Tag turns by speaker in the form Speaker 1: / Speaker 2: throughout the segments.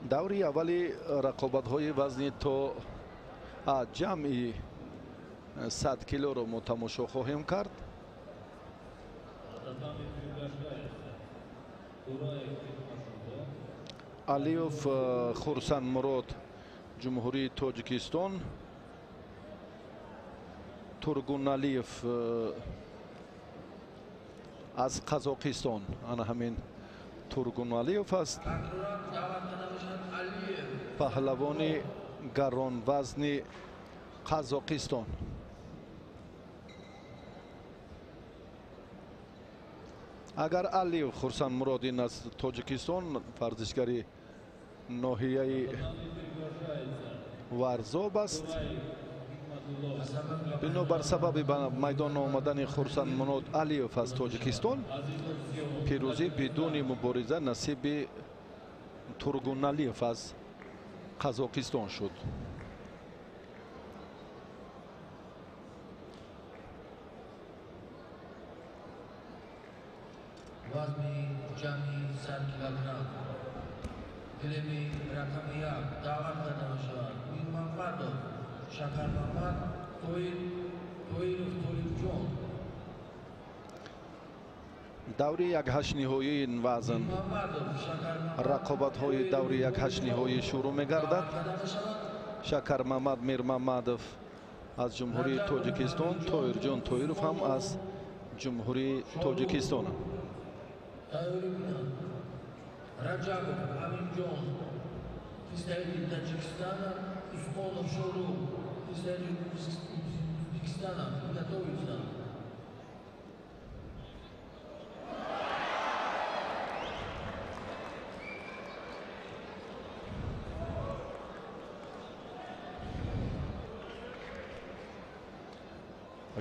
Speaker 1: даври аввали рақобатҳои вазни то ҷамъи 100 килоро мо тамошо хоҳем кард. алиев хурсанмурод, ҷумҳурии тоҷикистон. тургуналиев аз қазоқистон. ана ҳамин тургуналиев аст. паҳлавони гаронвазни қазоқистон. агар алиев хурсанмуродин аз тоҷикистон варзишгари ноҳияи варзоб аст. бинобар сабаби ба майдон омадани хурсанмурод алиев аз тоҷикистон пирӯзӣ бидуни мубориза насиби тургуналиев аз қазоқистон шуд.
Speaker 2: وزن جمعی 100 کیلوگرم گرمی رقمی دعوت داده میشود. میر محمدov شکر محمد تویرов تولیفجون.
Speaker 1: даври якҳашт ниҳоии ин вазн рақобатҳои даври якҳашт ниҳоӣ шурӯъ мегардад. шакармамад мирмамадов аз ҷумҳурии тоҷикистон, тоирҷон тоиров ҳам аз ҷумҳурии тоҷикистон.
Speaker 2: Rajabov Aminjon, представитель Таджикистана, Усмонов Шору, представитель Узбекистана, готовится.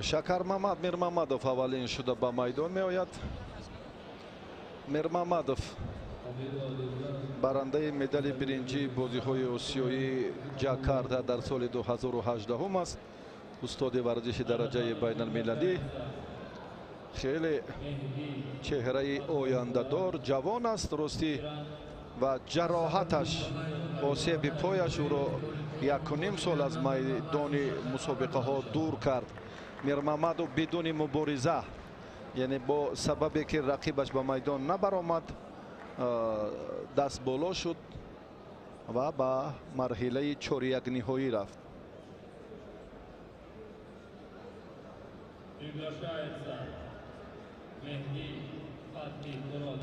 Speaker 1: шакармамад мирмамадов аввалин шуда ба майдон меояд. мирмамадов барандаи медали биринҷи бозиҳои осиёи ҷакарта дар соли 2018 аст. устоди варзиши дараҷаи байналмилалӣ. хеле чеҳраи ояндадор, ҷавон аст ростӣ ва ҷароҳаташ, осеби пояш ӯро 1.5 сол аз майдони мусобиқаҳо дур кард. мирмамадов бидуни мубориза, яъне бо сабабе ки рақибаш ба майдон набаромад, даст боло шуд ва ба марҳилаи чорякниҳоӣ рафт.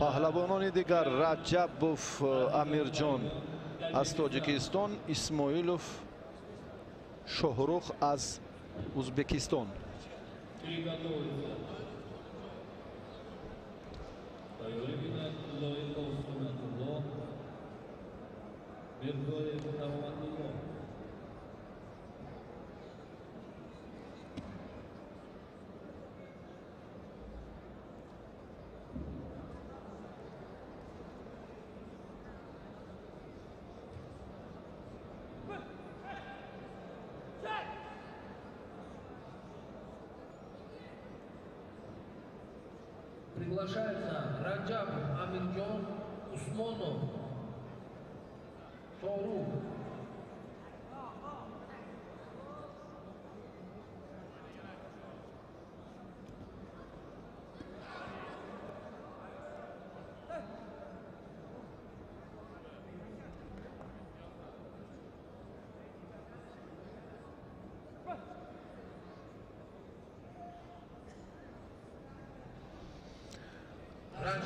Speaker 1: паҳлавонони дигар раҷабов амирҷон аз тоҷикистон, исмоилов шоҳрух аз узбекистон.
Speaker 2: Приглашается Раджабов Амирҷон, Усмонов Шорух.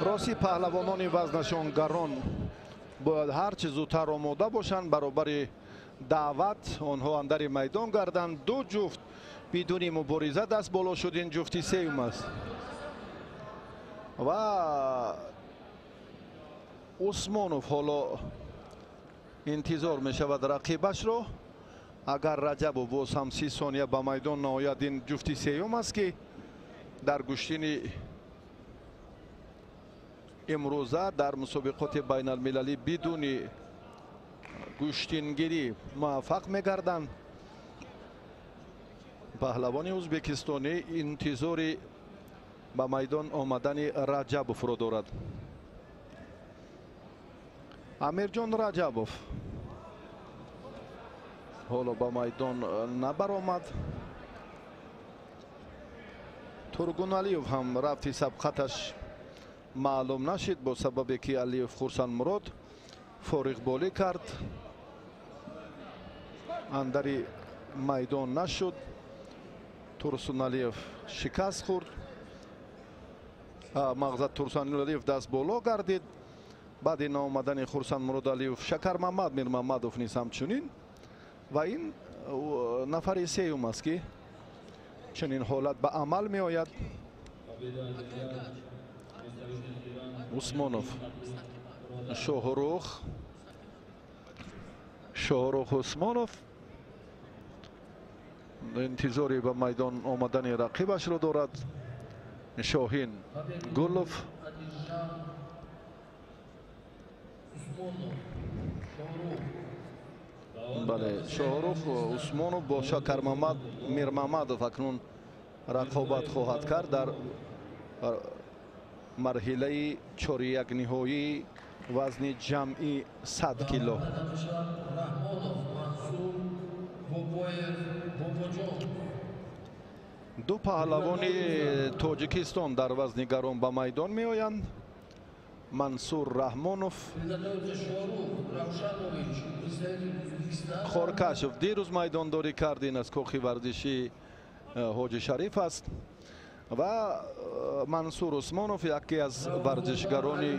Speaker 1: рости паҳлавонони вазнашон гарон бояд ҳарчи зудтар омода бошанд баробари даъват онҳо андари майдон гарданд. ду ҷуфт бидуни мубориза даст боло шуд. ин ҷуфти сеюм аст ва усмонов ҳоло интизор мешавад рақибашро. агар раҷабов боз ҳам 30 сония ба майдон наояд, ин ҷуфти сеюм аст ки дар гӯштини имрӯза дар мусобиқоти байналмилалӣ бидуни гӯштингирӣ муваффақ мегарданд. паҳлавони ӯзбекистонӣ интизори ба майдон омадани раҷабовро дорад. амирҷон раҷабов ҳоло ба майдон набаромад. тургуналиев ҳам рафти сабқаташ маълум нашид бо сабабе ки алиев хурсанмурод фориғболӣ кард, андари майдон нашуд. турсуналиев шикаст хурд, мағзад турсуналиев даст боло гардид. баъди наомадани хурсанмурод алиев шакармамад мирмамадов низ ҳамчунин ва ин нафари сеюм аст ки чунин ҳолат ба амал меояд. усмонов шоҳрух усмонов интизори ба майдон омадани рақибашро дорад. шоҳин гулов бале шоҳрух усмонов бо шакармамад мирмамадов акнун рақобат хоҳад кард дар марҳилаи чорякниҳоӣ вазни ҷамъи 100 кило. ду паҳлавони тоҷикистон дар вазни гарон ба майдон меоянд. мансур раҳмонов, хоркашев дирӯз майдондорӣ кардин аз кохи варзиши ҳоҷи шариф аст ва мансур усмонов яке аз варзишгарони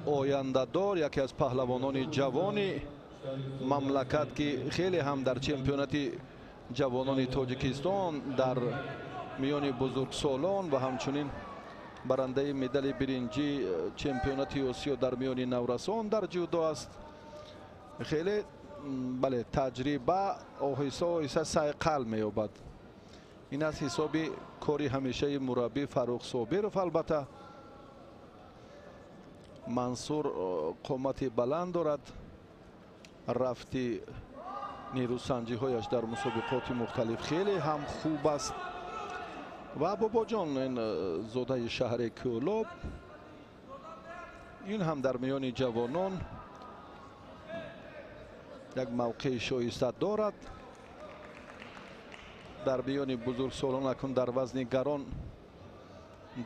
Speaker 1: ояндадор, яке аз паҳлавонони ҷавони мамлакат ки хеле ҳам дар чемпионати ҷавонони тоҷикистон дар миёни бузургсолон ва ҳамчунин барандаи медали биринҷи чемпионати осиё дар миёни наврасон дар ҷудо аст. хеле бале таҷриба оҳиста оҳиста сайқал меёбад. ин аст ҳисоби кори ҳамешаи мураббӣ Фарух Собиров. албатта мансур қомати баланд дорад, рафти нерӯсанҷиҳояш дар мусобиқоти мухталиф хеле ҳам хуб аст. ва бобоҷон ин зодаи шаҳри Кӯлоб, ин ҳам дар миёни ҷавонон як мавқеи шоиста дорад. дар миёни бузургсолон акун дар вазни гарон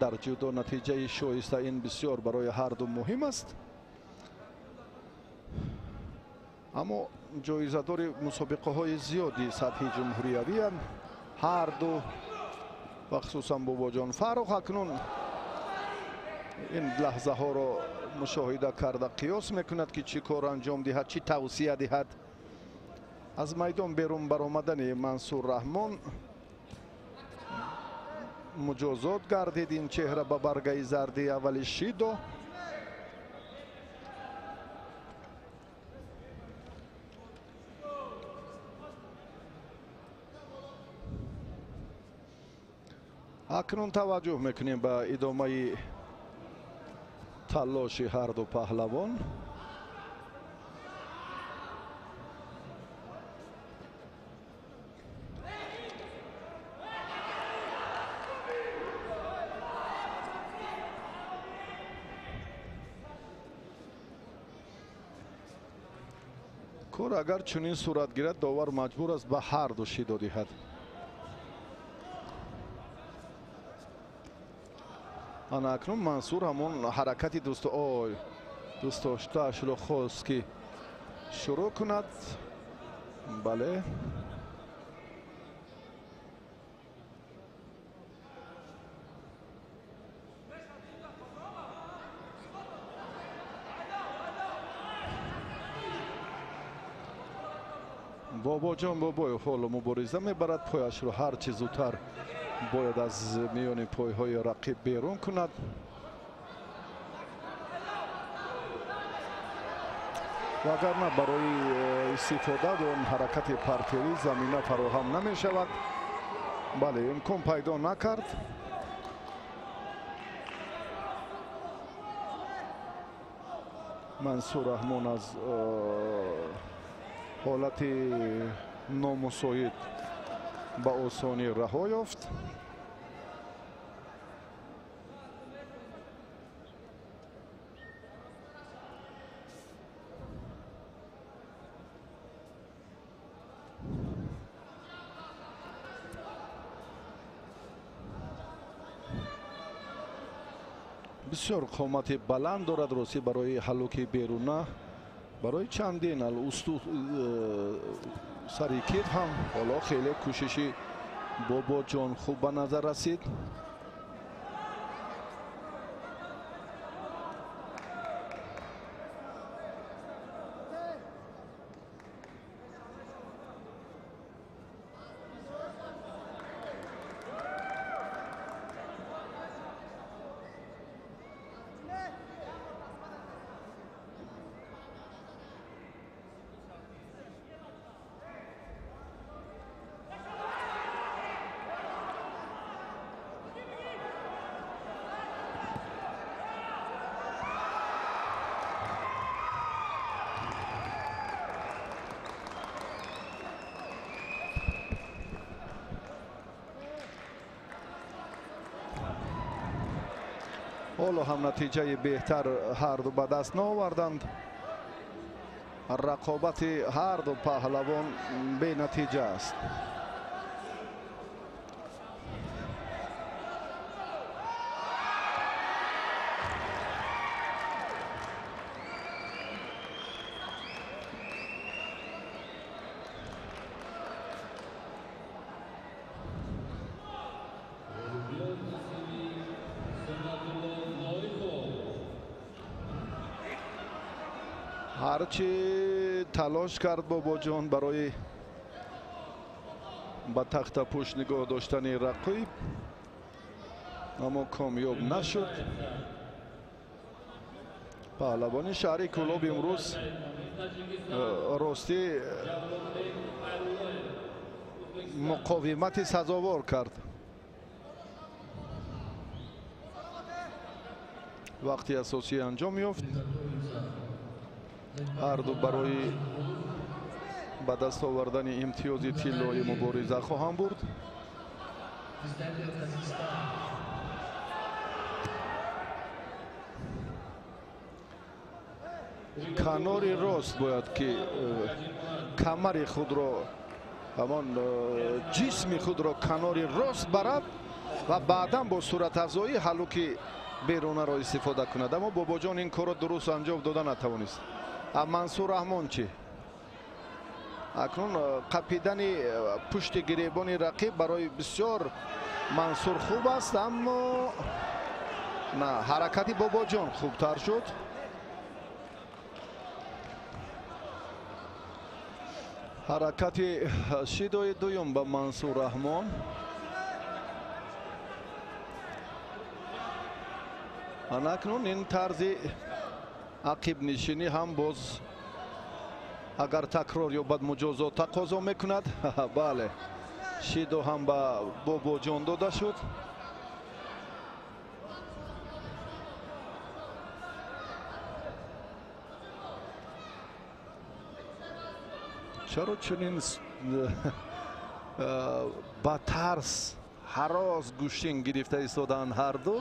Speaker 1: дар ҷудо натиҷаи шоиста ин бисёр барои ҳарду муҳим аст. аммо ҷоизадори мусобиқаҳои зиёди сатҳи ҷумҳуриявиянд ҳарду ва хусусан бобоҷон Фарух акнун ин лаҳзаҳоро мушоҳида карда қиёс мекунад ки чӣ кор анҷом диҳад, чӣ тавсия диҳад. аз майдон берун баромадани мансур раҳмон муҷозот гардид ин чеҳра ба баргаи зарди аввали шидо. акнун таваҷҷӯҳ мекунем ба идомаи талоши ҳарду паҳлавон. кор агар чунин сурат гирад, довар маҷбур аст ба ҳарду шидо диҳад. ана акнун мансур ҳамон ҳаракати дӯстдоштаашро хост ки шурӯъ кунад. бале бобоҷон бобоев ҳоло мубориза мебарад, пояшро ҳар чӣ зудтар бояд аз миёни пойҳои рақиб берун кунад. вагарна барои истифода аз он ҳаракати партевӣ замина фароҳам намешавад. бале имкон пайдо накард. мансур раҳмон аз ҳолати номусоид ба осонӣ раҳо ёфт. بسیار قامت بلند دارد روسی برای حلوک بیرونه برای چندین استو سریکیت هم حالا خیلی کوششی بابا جان خوب به نظر رسید. حالا هم نتیجه بهتر هر دو به دست نآوردند. رقابت هر دو پهلوان به نتیجه است. هرچی تلاش کرد بابا جان برای به تخت پشت نگاه داشتن رقیب اما کامیاب نشد. پهلوان شهری کلوب امروز راستی مقاومت سزاوار کرد. وقتی اساسی انجام یافت هر دو برای به دست آوردن امتیاز طلایی مبارزه خواهم برد. کنار راست باید که کمر خود را همان جسم خود را کنار راست برد و بعدا با صورت افزایی حلوک بیرونه را استفاده کند. اما بابا جان این کار را درست انجام داده نتوانست. منصور رحمان چی؟ اکنون قپیدن پشت گریبان رقیب برای بسیار منصور خوب است اما نه، حرکت بابا جان خوبتر شد. حرکت شیدای دویم به منصور رحمان. اکنون این طرز عقب نشینی هم باز اگر تکرار یا بد مجازات تقاضا میکند. بله، شیدو هم به بابا جان داده شد. چرا چنین با ترس هراس گوشین گرفته ایستادند هر دو؟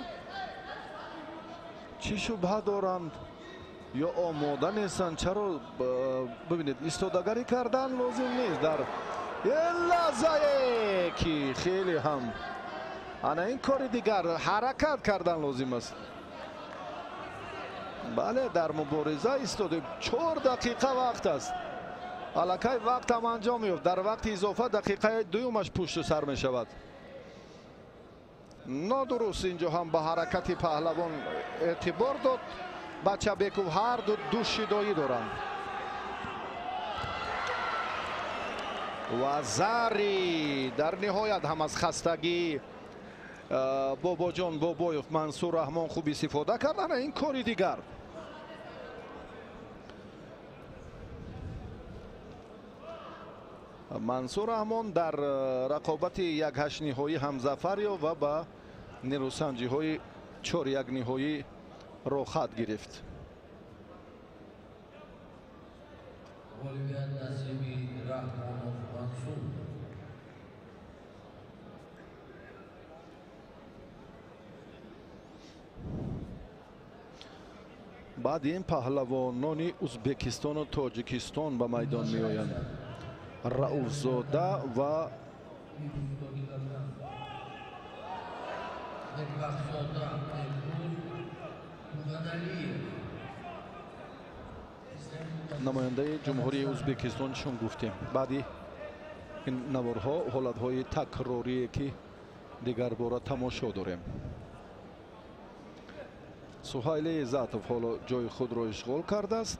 Speaker 1: چی شبهه دارند یا آماده نیستند؟ چرا ببینید ایستادگری کردن لازم نیست در این لحظه که خیلی هم انا این کار دیگر حرکت کردن لازم است. بله، در مبارزه ایستاده 4 دقیقه وقت است. الکی وقت هم انجام یافت. در وقت اضافه دقیقه دومش پشت سر می شود. نادرست اینجا هم به حرکت پهلوان اعتبار داد. بچه بیکو هر دو شیدایی دارند و زری در نهایت هم از خستگی بابا جان بابایوف منصور رحمان خوب استفاده کردن. این کاری دیگر منصور رحمان در رقابت 1/8 نهایی هم ظفر یافت و با نیروسنجی های 4-1 نهایی رو خط گرفت. بعد این پهلوانان ازبکستان و تاجیکستان به میدان می آیند. رؤوف زاده و
Speaker 2: Turbanaliyev.
Speaker 1: намояндаи ҷумҳурии ӯзбекистоншон гуфтем баъди ин наворҳо ҳолатҳои такрорие ки дигар бора тамошо дорем. суҳайли иззатов ҳоло ҷои худро ишғол кардааст.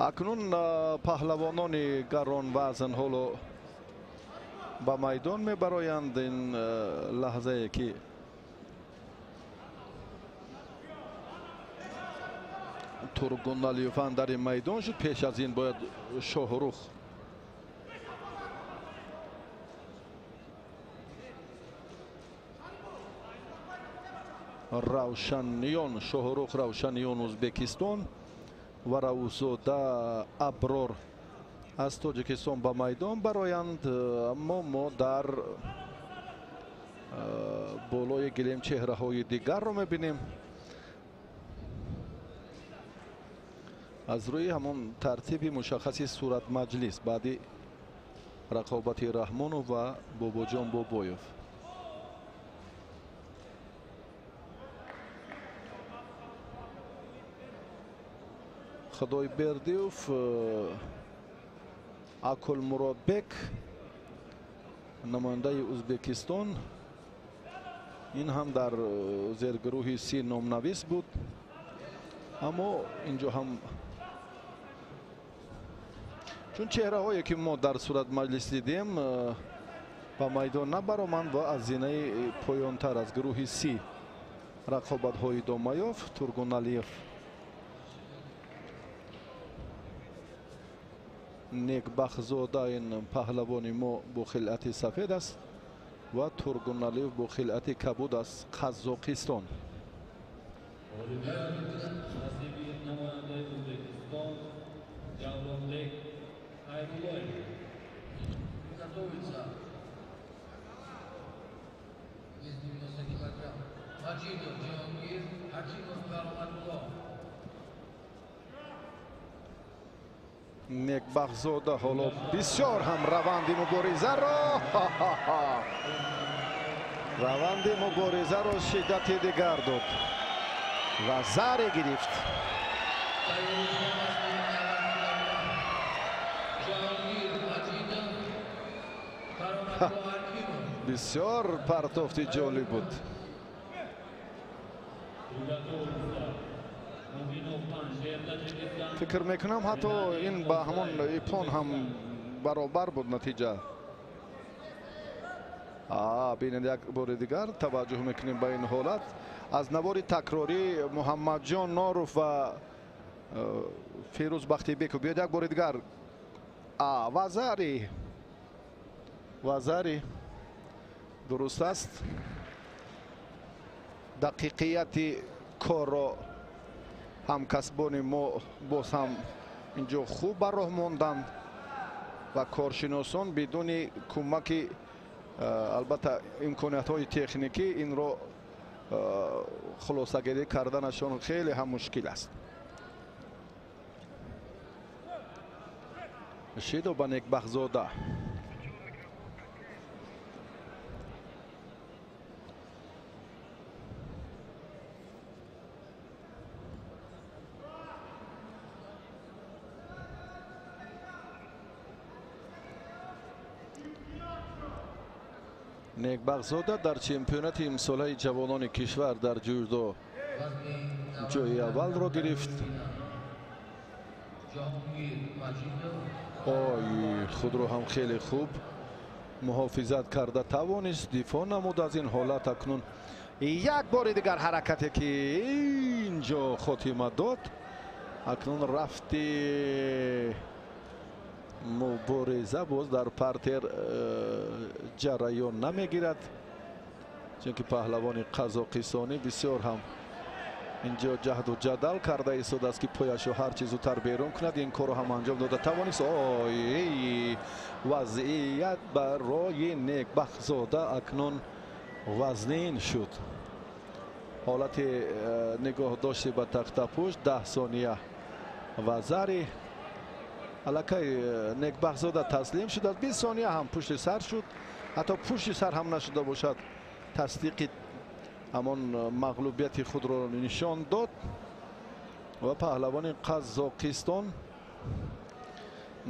Speaker 1: акнун паҳлавонони гаронвазн ҳоло ба майдон мебароянд. ин лаҳзае ки Тургуналиев андари майдон шуд. пеш аз ин бояд Шоҳрух Равшаниён Шоҳрух Равшаниён Ӯзбекистон ва Равзода Аброр аз Тоҷикистон ба майдон бароянд. аммо мо дар болои гилем чеҳраҳои дигарро мебинем. аз рӯи ҳамон тартиби мушаххаси суратмаҷлис баъди рақобати Раҳмонов ва Бобоҷон Бобоев. Худойбердиев Акулмуробек намояндаи Ӯзбекистон ин ҳам дар зергурӯҳи си номнавис буд. аммо инҷо ҳам чун чеҳраҳое ки мо дар суратмаҷлис дидем ба майдон набароманд ва аз зинаи поёнтар аз гурӯҳи си рақобатҳои идома ёфт. Тургуналиев Некбахзода ин паҳлавони мо бо хилъати сафед аст ва Тургуналиев бо хилъати кабуд аз Қазоқистон. Некбахзода ҳоло бисёр ҳам раванди муборизаро шиддати дигар дод ва заре гирифт. бисёр партофти ҷолиб буд. фикр мекунам ҳатто ин ба ҳамон ипон ҳам баробар буд натиҷа. бинед як бори дигар таваҷҷӯҳ мекунем ба ин ҳолат. аз навори такрорӣ Муҳаммадҷон Норов ва Фирӯз Бахтибеков. биёд як бори дигар. вазари дуруст аст. дақиқияти корро ҳамкасбони мо боз ҳам инҷо хуб ба роҳ монданд ва коршиносон бидуни кӯмаки албатта имкониятҳои техникӣ инро хулосагирӣ карданашон хеле ҳам мушкил аст. Шидо ба Некбахзода. Некбахзода дар чемпионати имсолаи ҷавонони кишвар дар ҷудо ҷои аввалро гирифт. худро ҳам хеле хуб муҳофизат карда тавонист. дифоъ намуд аз ин ҳолат. акнун як бори дигар ҳаракате ки инҷо хотима дод. акнун рафти مبارزه باز در پارتر جریان نمیگیرد، چون پهلوان قزاقستانی بسیار هم اینجا جهد و جدل کرده ایستاده است که پایشو هر چیز زودتر بیرون کند. این کارو هم انجام داده توانست. وضعیت برای نیکبخت‌زاده اکنون وزنین شد. حالت نگاه داشته به تخته پشت 10 ثانیه و زری الکی نیکبخت‌زاده تسلیم شد. از 20 ثانیه هم پشت سر شد، حتی پشت سر هم نشده باشد تصدیق همان مغلوبیت خود را نشان داد و پهلوان قزاقستان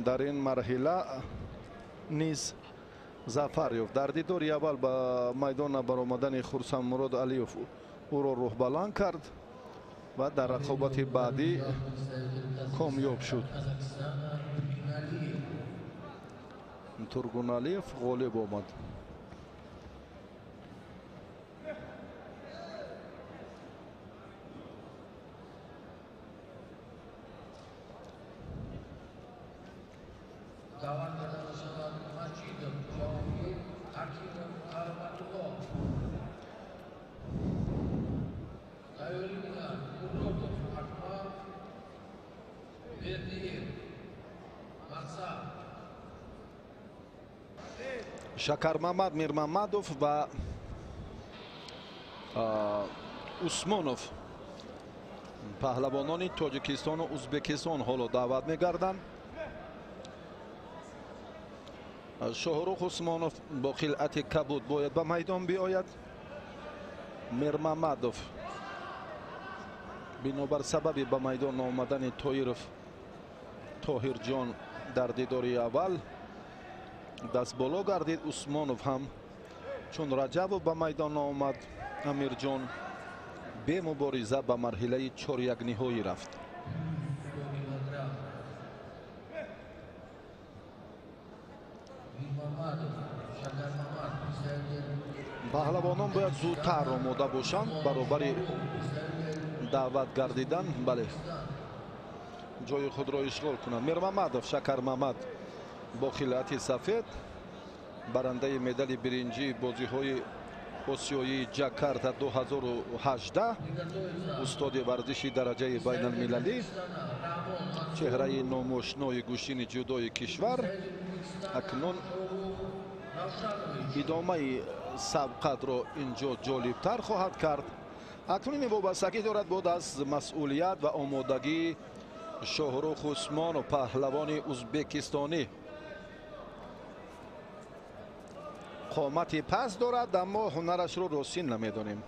Speaker 1: در این مرحله نیز ظفر یافت. در دیداری اول به میدان برآمدن خرسند مراد علیوف او را روح بلند کرد و در رقابت بعدی کامیاب شد. تورگونالیف غالب آمد. شکرمحمد میرمحمدوف و عثمانوف پهلوانان تاجیکستان و ازبکستان حالا دعوت می‌گردند. شاهرخ عثمانوف با خلعت کبود باید به میدان بیاید. میرمحمدوف بنابر سبب به میدان آمدن طاهر جان در دیداری اول دست بالا گردید. عثمانوف هم چون رجب به میدان آمد، امیر جان به مبارزه به مرحله 4-1 نهایی رفت. پهلوانان باید زودتر آماده باشند برابر دعوت گردیدن. بله، جای خود را اشغال کنند. میرمحمدوف شکرمحمد با خلعت سفید برنده مدال برنجی بازی‌های آسیایی جاکارتا 2018، استاد ورزشی درجه بین المللی، چهره ناماشنای گوشین جودوی کشور. اکنون ادامه سبقت را اینجا جالبتر خواهد کرد. اکنون این وابستگی دارد بود از مسئولیت و آمادگی شاهرخ عثمان و پهلوان ازبکستانی. قامتی پس دارد اما هنرش رو راسین نمیدانیم.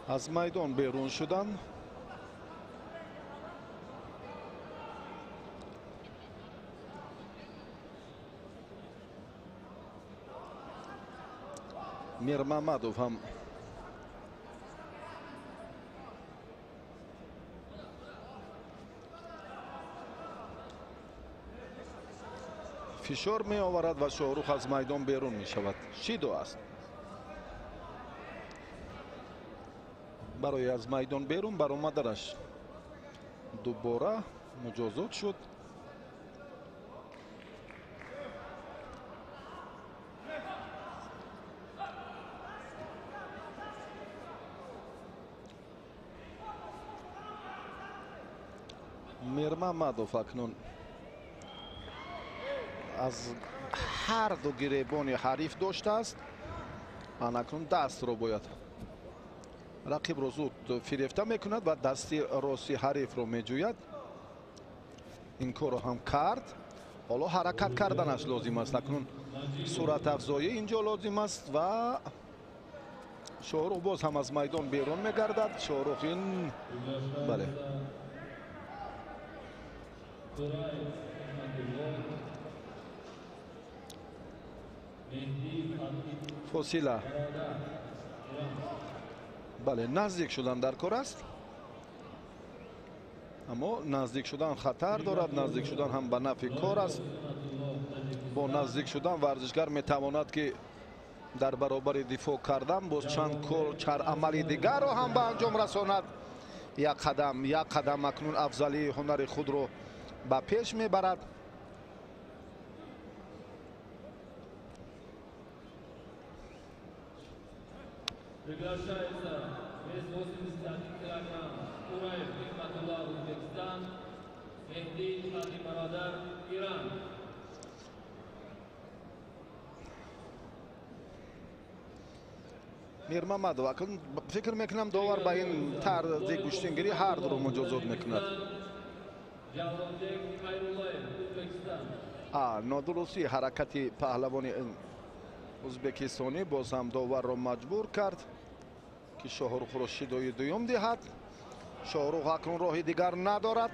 Speaker 1: از میدان بیرون شدن. میرمحمدوف هم فشار می آورد و شاهرخ از میدان بیرون می شود. شیدو است برای از میدان بیرون برآمدنش دوباره مجازات شد. میرمحمدوف اکنون از هر دو گریبان حریف داشته است. اکنون دست را باید رقیب را زود فریفته میکند و دستی راستی حریف را میجوید. این کار را هم کرد. حالا حرکت کردنش لازم است. اکنون سرعت افزایی اینجا لازم است و شاهرخ باز هم از میدان بیرون میگردد. شاهرخ این بله فاصله بله نزدیک شدن در کار است، اما نزدیک شدن خطر دارد. نزدیک شدن هم به نفع کار است. با نزدیک شدن ورزشگر میتواند که дар баробари дифоъ кардан боз чанд амали дигарро ҳам ба анҷом расонад. як қадам акнун афзалии ҳунари худро ба пеш мебарад.
Speaker 3: Приглашается вес 81 килограмм Кураев Хикматулла, Узбекистан, Мехди Шади Бародар, Иран.
Speaker 1: Мирмамадов акн фикр мекунам довар ба ин тарзи куштингирӣ ҳардуро муҷозот мекунад.
Speaker 3: Ҷавлонбек Хайруллаев, Узбекистан.
Speaker 1: Нодурустии ҳаракати паҳлавони ӯзбекистонӣ боз ҳам доварро маҷбур кард ки Шоҳрухро шидои дуюм диҳад. Шоҳрух акнун роҳи дигар надорад.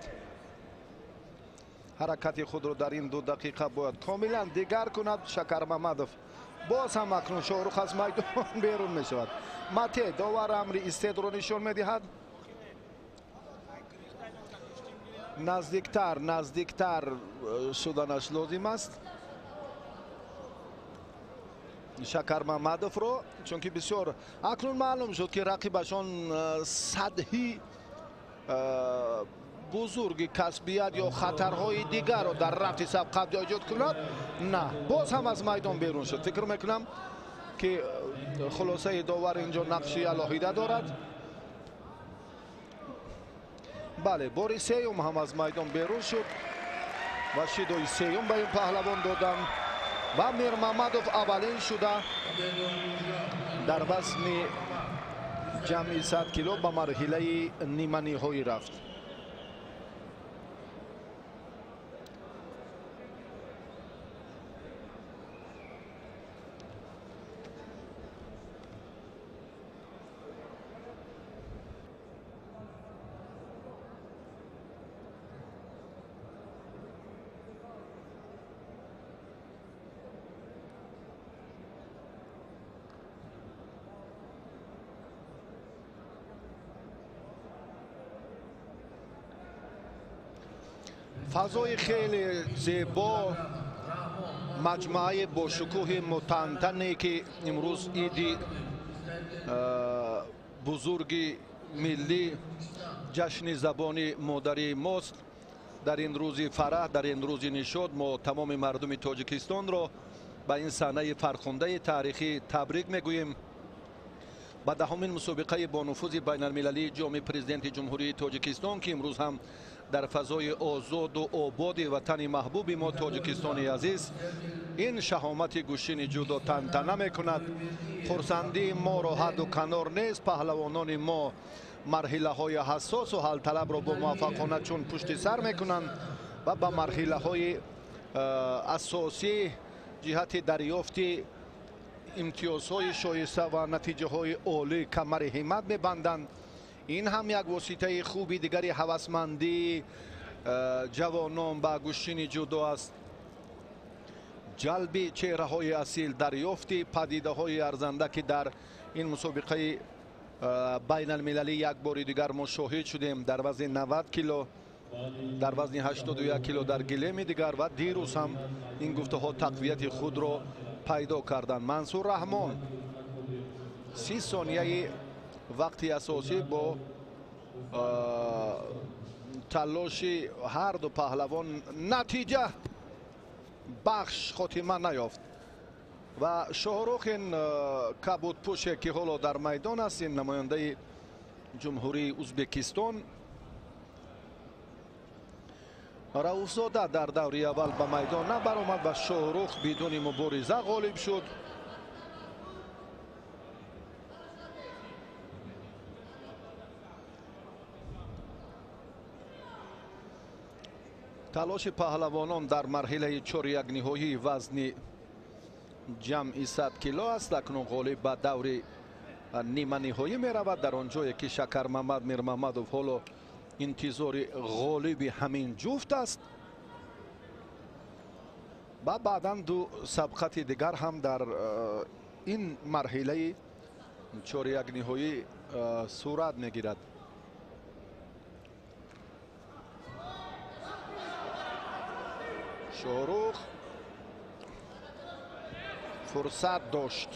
Speaker 1: ҳаракати худро дар ин 2 дақиқа бояд комилан дигар кунад. Шакармамадов боз ҳам акнун Шоҳрух аз майдон берун мешавад. Мате довар амри истедро нишон медиҳад. наздиктар шуданаш лозим аст Шакармамадовро, чунки бисёр акнун маълум шуд ки рақибашон сатҳи бузурги касбият ё хатарҳои дигарро дар рафти сабқат ҷойҷот кунад. На, боз ҳам аз майдон берун шуд. фикр мекунам ки хулосаи довар инҷо нақши алоҳида дорад. бале, бори сеюм ҳам аз майдон берун шуд ва шидои сеюм ба ин паҳлавон доданд. ва Мирмамадов аввалин шуда дар вазни ҷамъи 100 кило ба марҳилаи ниманиҳоӣ рафт. фазои хеле зебо, маҷмӯаи бошукӯҳи мутантане ки имрӯз иди бузурги миллӣ ҷашни забони модари мост. дар ин рӯзи фараҳ, дар ин рӯзи нишод мо тамоми мардуми Тоҷикистонро ба ин саҳнаи фархундаи таърихӣ табрик мегӯем. ба 10-умин мусобиқаи бонуфузи байналмилалии ҷоми президенти ҷумҳурии Тоҷикистон ки имрӯз ҳам дар фазои озоду ободи ватани маҳбуби мо Тоҷикистони азиз ин шаҳомати гӯшини ҷудо тантана мекунад. хурсандии моро ҳадду канор нест. паҳлавонони мо марҳилаҳои ҳассосу ҳалталабро бо муваффақона чун пушти сар мекунанд ва ба марҳилаҳои асосӣ ҷиҳати дарёфти имтиёзҳои шоиста ва натиҷаҳои олӣ камари ҳиммат мебанданд. ин ҳам як воситаи хуби дигари ҳавасмандии ҷавонон ба гӯшини ҷудо аст. ҷалби чеҳраҳои асил, дарёфти падидаҳои арзанда ки дар ин мусобиқаи байналмилалӣ як бори дигар мо шоҳид шудем дар вазни 90 кило, дар вазни 81 кило дар гилеми дигар ва дирӯз ҳам ин гуфтаҳо тақвияти худро пайдо карданд. Мансур Раҳмон 30 сонияи вақти асосӣ бо талоши ҳарду паҳлавон натиҷа бахш хотима наёфт ва Шоҳрух ин кабудпуше ки ҳоло дар майдон аст, ин намояндаи ҷумҳурии Ӯзбекистон Раӯфзода дар даври аввал ба майдон набаромад ва Шоҳрух бидуни мубориза ғолиб шуд. талоши паҳлавонон дар марҳилаи чорякниҳоии вазни ҷамъи 100 кило аст. акнун ғолиб ба даври ниманиҳоӣ меравад, дар он ҷое ки Шакармамад Мирмамадов ҳоло интизори ғолиби ҳамин ҷуфт аст. ва баъдан 2 сабқати дигар ҳам дар ин марҳилаи чорякниҳоӣ сурат мегирад. Шоҳрух фурсат дошт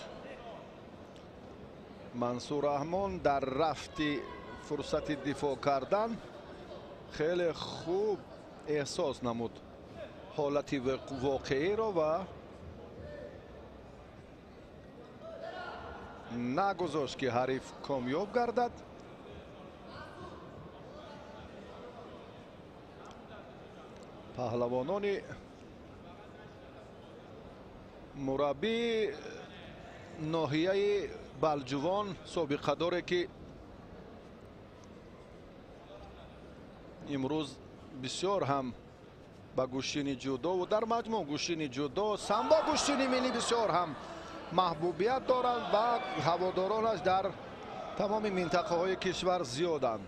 Speaker 1: منصور رحمان در رفت فرصت دفاع کردن خیلی خوب احساس نمود حالت واقعی را و نگذاشت که حریف کامیاب گردد. پهلوانان مربی ناحیه بلجوان سابقه داره که امروز بسیار هم با گوشین جودو و در مجموع گوشین جودو سامبا گوشین ملی بسیار هم محبوبیت دارند و هوادارانش در تمام منطقه های کشور زیادند.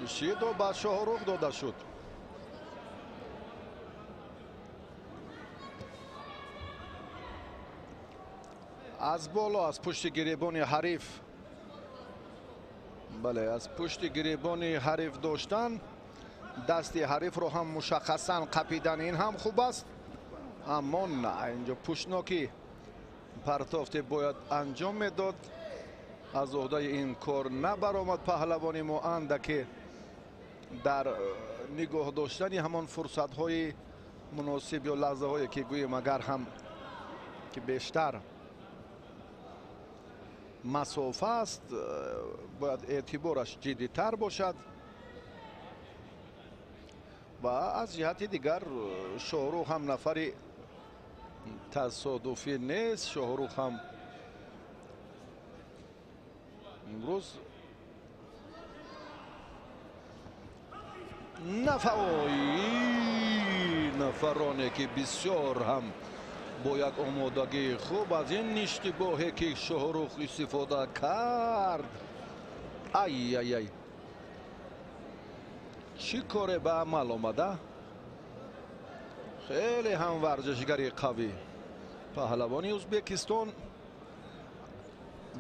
Speaker 1: شیدو با شاهرخ داده شد. از بالا از پشت گریبان حریف، بله از پشت گریبان حریف داشتن، دست حریف رو هم مشخصا قپیدن این هم خوب است، اما نه اینجا پشتناکی پرتافت باید انجام میداد. از عهده این کار نبرآمد پهلوانی ما اندکی در نگاه داشتن همان فرصت های مناسب یا لحظه هایی که گویم اگر هم که بیشتر مسافه است باید اعتبارش جدی تر باشد و از جهت دیگر شاهرخ هم نفری تصادفی نیست. شاهرخ هم امروز نفرانه که بسیار هم با یک آمادگی خوب از این اشتباهی که شاهرخ استفاده کرد. ای ای ای چی کاره به عمل آمده. خیلی هم ورزشگری قوی پهلوانی ازبکستان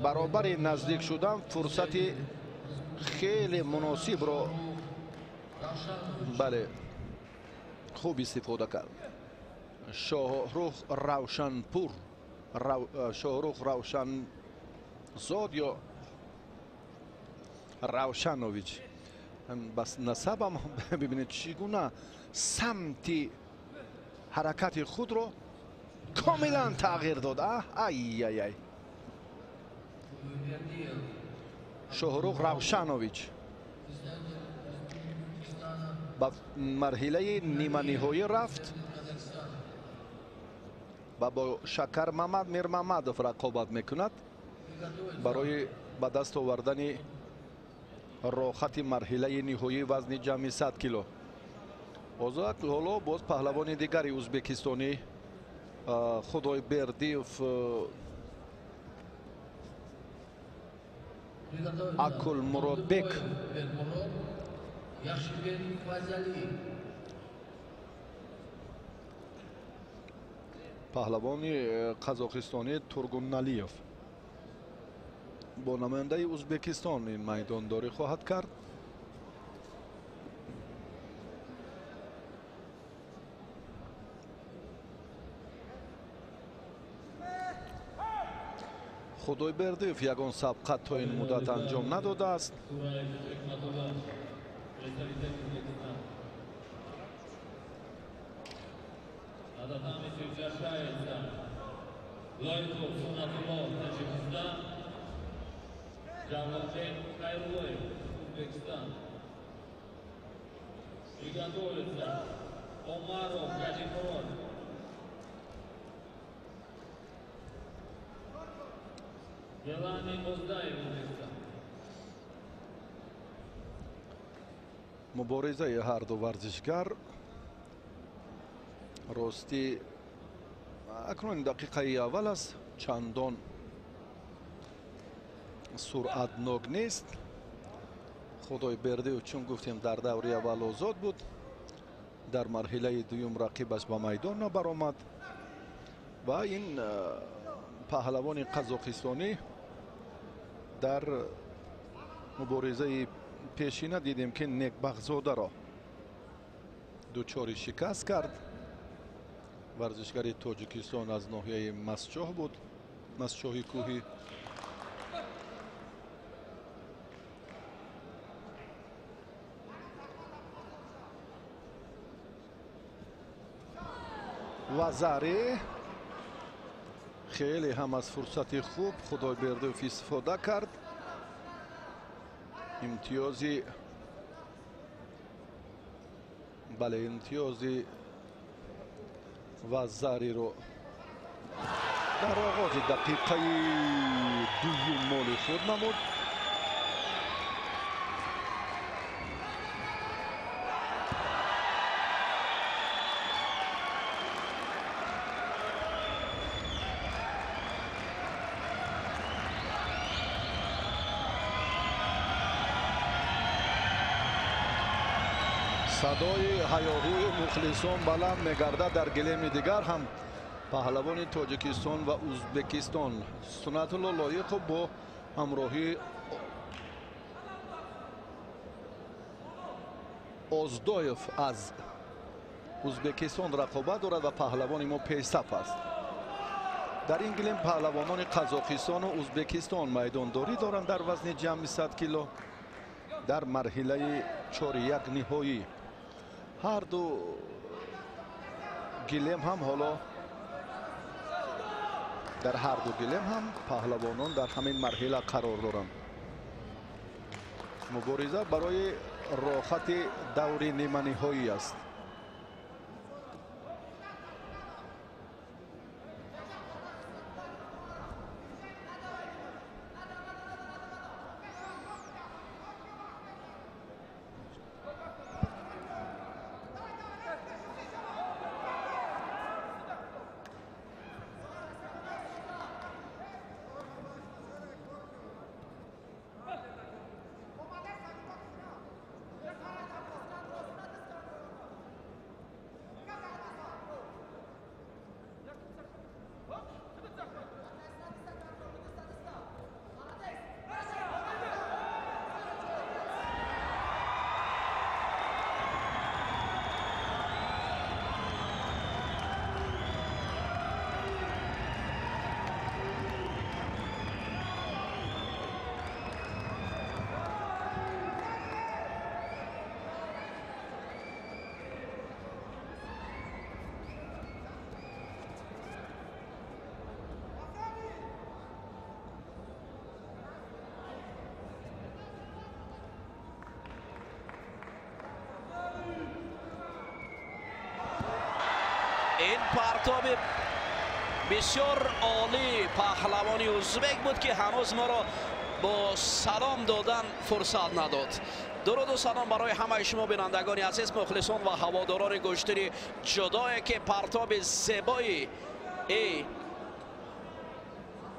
Speaker 1: برابر نزدیک شدن فرصت خیلی مناسب را بله خوب استفاده کرد. شاهرخ روشنپور شاهرخ روشن زاد یا روشنویچ بس نسبم ببینید چگونه سمت حرکت خود رو کاملا تغییر داد. ای ای ای شاهرخ روشنویچ با مرحله نیمه نهایی رفت و با شکر محمد میر محمدов رقابت میکند برای به دست آوردن راحت مرحله نهایی وزن جمعی 100 کیلو. حالا باز پهلوان دیگری ازبکستانی خدایبردیف اکل مرادبک پهلوانی قزاقستانی تورگونالیف با نماینده ازبکستان این میدانداری خواهد کرد. خدایبردیف یگان سبقت تا این مدت انجام نداده است. مبارزه هر دو ورزشگر راستی اکنون دقیقه اول است، چندان سرعتناک نیست. خدایبردیف چون گفتیم در دوره اول آزاد بود، در مرحله دوم رقیبش به میدان نبرآمد و این پهلوان قزاقستانی در مبارزه پیشینه دیدیم که نیکبختزاده را دوچار شکست کرد. ورزشگر تاجیکستان از ناحیه مسجح بود Масчоҳи кӯҳӣ. Вазари хеле ҳам аз фурсати хуб Худойбердиев истифода кард. имтиёзи имтиёзи Вазариро дар оғози дақиқаи дуюм моли худ намуд. садои ҳаёҳӯи мухлисон баланд мегардад. дар гилеми дигар ҳам паҳлавони тоҷикистон ва узбекистон Сунатулло Лоиқов бо ҳамроҳи Оздоев аз узбекистон рақобат дорад ва паҳлавони мо пешсаф аст. дар ин гилем паҳлавонони қазоқистону узбекистон майдондорӣ доранд дар вазни ҷамъи 100 кило дар марҳилаи 4-1 ниҳоӣ. ҳар ду гилем ҳам ҳоло дар ҳар ду гилем ҳам паҳлавонон дар ҳамин марҳила қарор доранд. мубориза барои рохати даври ниманиҳоӣ аст.
Speaker 4: این پرتاب بسیار عالی پهلوانی ازبک بود که هنوز ما را با سلام دادن فرصت نداد. درود و سلام برای همه شما بینندگان عزیز، مخلصان و هواداران گشتری جدایی که پرتاب زیبایی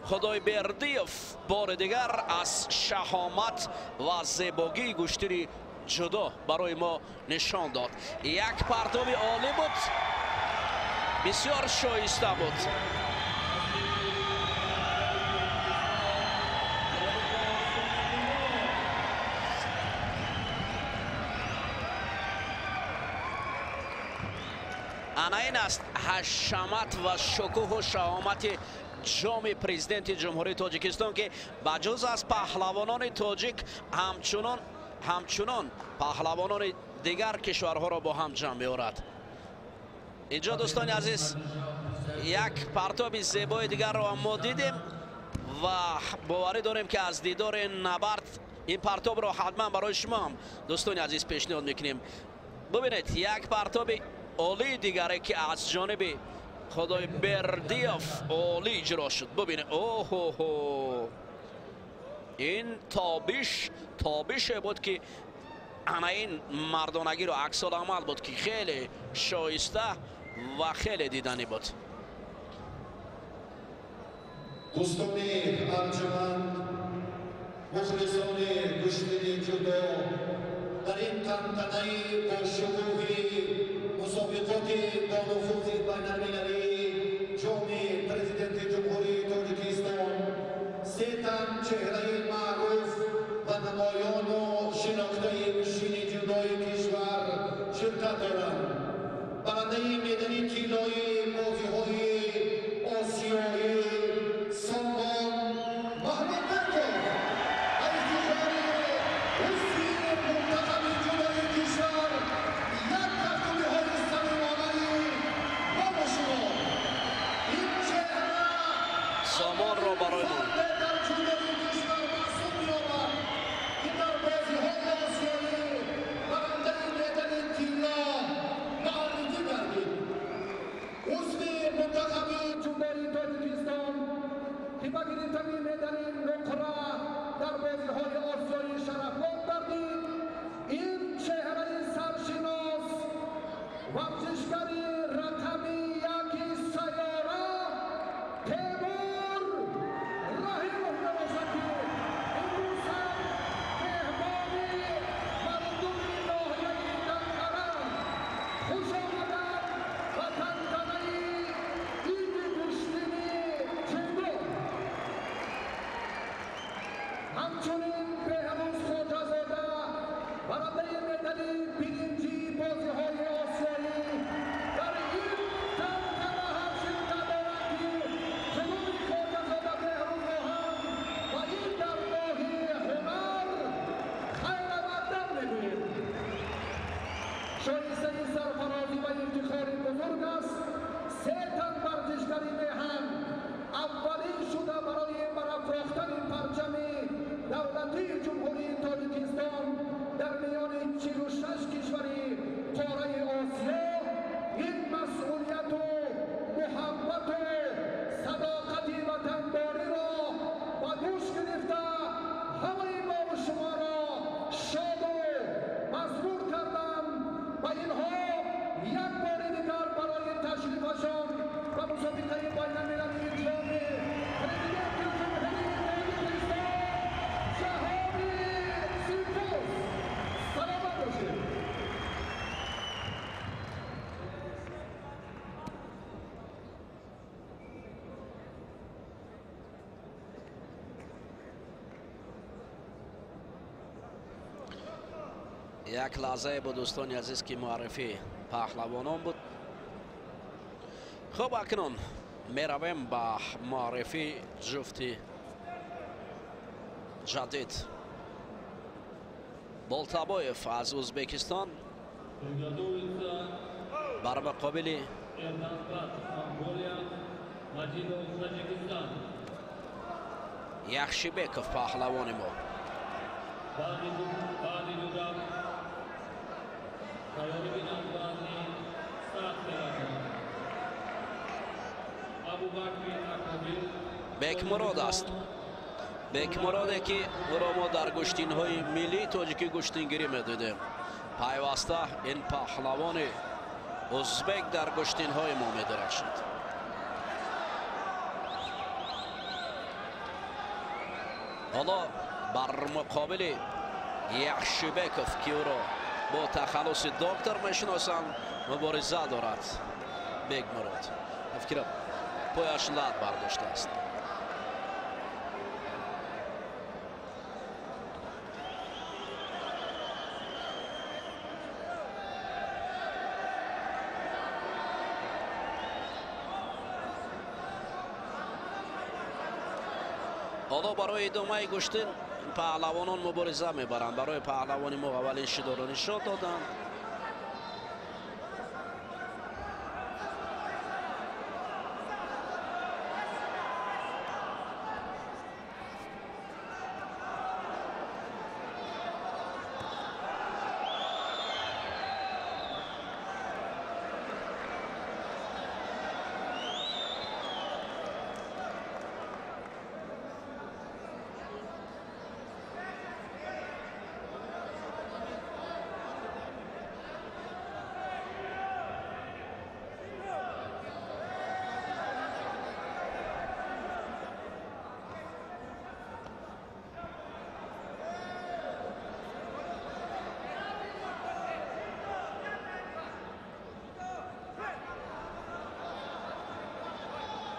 Speaker 4: خدایبردیف بار دیگر از شهامت و زیبایی گشتری جدا برای ما نشان داد. یک پرتاب عالی بود، بسیار شایسته بود. این است حشمت و شکوه و شهامت جام پرزیدنت جمهوری تاجیکستان که بجز از پهلوانان تاجیک همچنان پهلوانان دیگر کشورها را با هم جمع می‌آورد. اینجا دوستان عزیز یک پرتاب زیبای دیگر را ما دیدیم و باوری داریم که از دیدار نبرد این پرتاب را حتما برای شما هم دوستان عزیز پیشنهاد میکنیم. ببینید یک پرتاب عالی دیگری که از جانب خدایبردیف عالی اجرا شد. ببینید اوه این تابش بود که این مردانگی رو عکس العمل بود که خیلی شایسته و خیلی دیدنی بود.
Speaker 5: دوستان ارجمند مخلصان گوشوری جدا در این تنتنه با شکوهی مسابقات با نفوذ بین‌المللی جام پرزیدنت جمهوری تاجیکستان سه تن چهره معروف و نمایان و شناخته نشین جدای کشور شرکت دارند. برنده میدانی طلای بازی‌های آسیایی ورزشکاری رقمی یکی سیاره تیمور رحیم نوازکی امروز هم مهمانی مردم ناحیه دنکره خوش آمدن و تنتنه عید گوشتینی تیمور همچنین بهروز خواجه‌زاده برنده مدال birinci بازی‌های آسیایی در این تنتنه همچنین دارد که جناب خواجه‌زاده بهروز را هم و این در ناحیه هنر خیر مقدم می‌گوییم. شایسته این سرفرازی و افتخاری بزرگ است. 3 تن ورزشکاری میهن اولین شده برای برافراختن پرچم دولتی جمهوری تاجیکستان در میان 46 کشوری قاره آسیا این مسئولیت و محبت و صداقت وطنداری را با دوش گرفته همه ما و شما را شاد و مسرور کردم و اینها یک بار دیگر برای تشریفشان و مسابقه بین المللی اجرام پرزیدنت جمهوری تاجیکستان جهانی سیپوس سلامت باشید.
Speaker 4: یک لحظه با دوستان عزیز که معرفی پهلوانان بود. خب اکنون میرویم با معرفی جفتی جدید. بولتابویف از ازبکستان بر مقابل یخشیبکوف پهلوان ما. بکمراد است. بکمراده که او را ما در گشتین های ملی تاجیکی گشتینگیری میدیدیم. پیوسته این پهلوان ازبک در گشتین های ما میدرخشد. حالا بر مقابل یخشیبکوف که او را با تخلص دکتر میشناسند مبارزه دارد. بکمراد فکرم پایش لط برداشته است. حالا برای ادامه گشتن پهلوانان مبارزه میبرند. برای پهلوانی ما اولین شیدا را نشان دادند.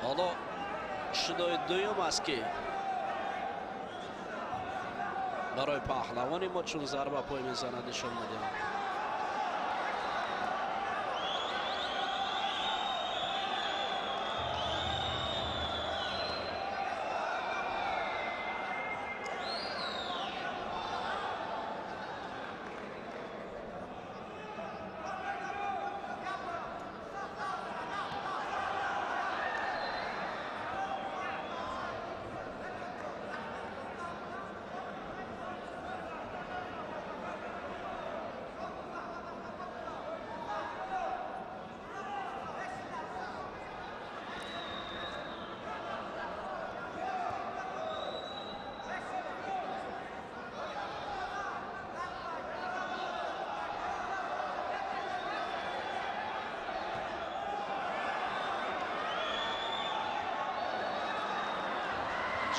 Speaker 4: حالا شدای دویم است که برای پهلوانی ما چون ضربه پای میزند نشان میدیم.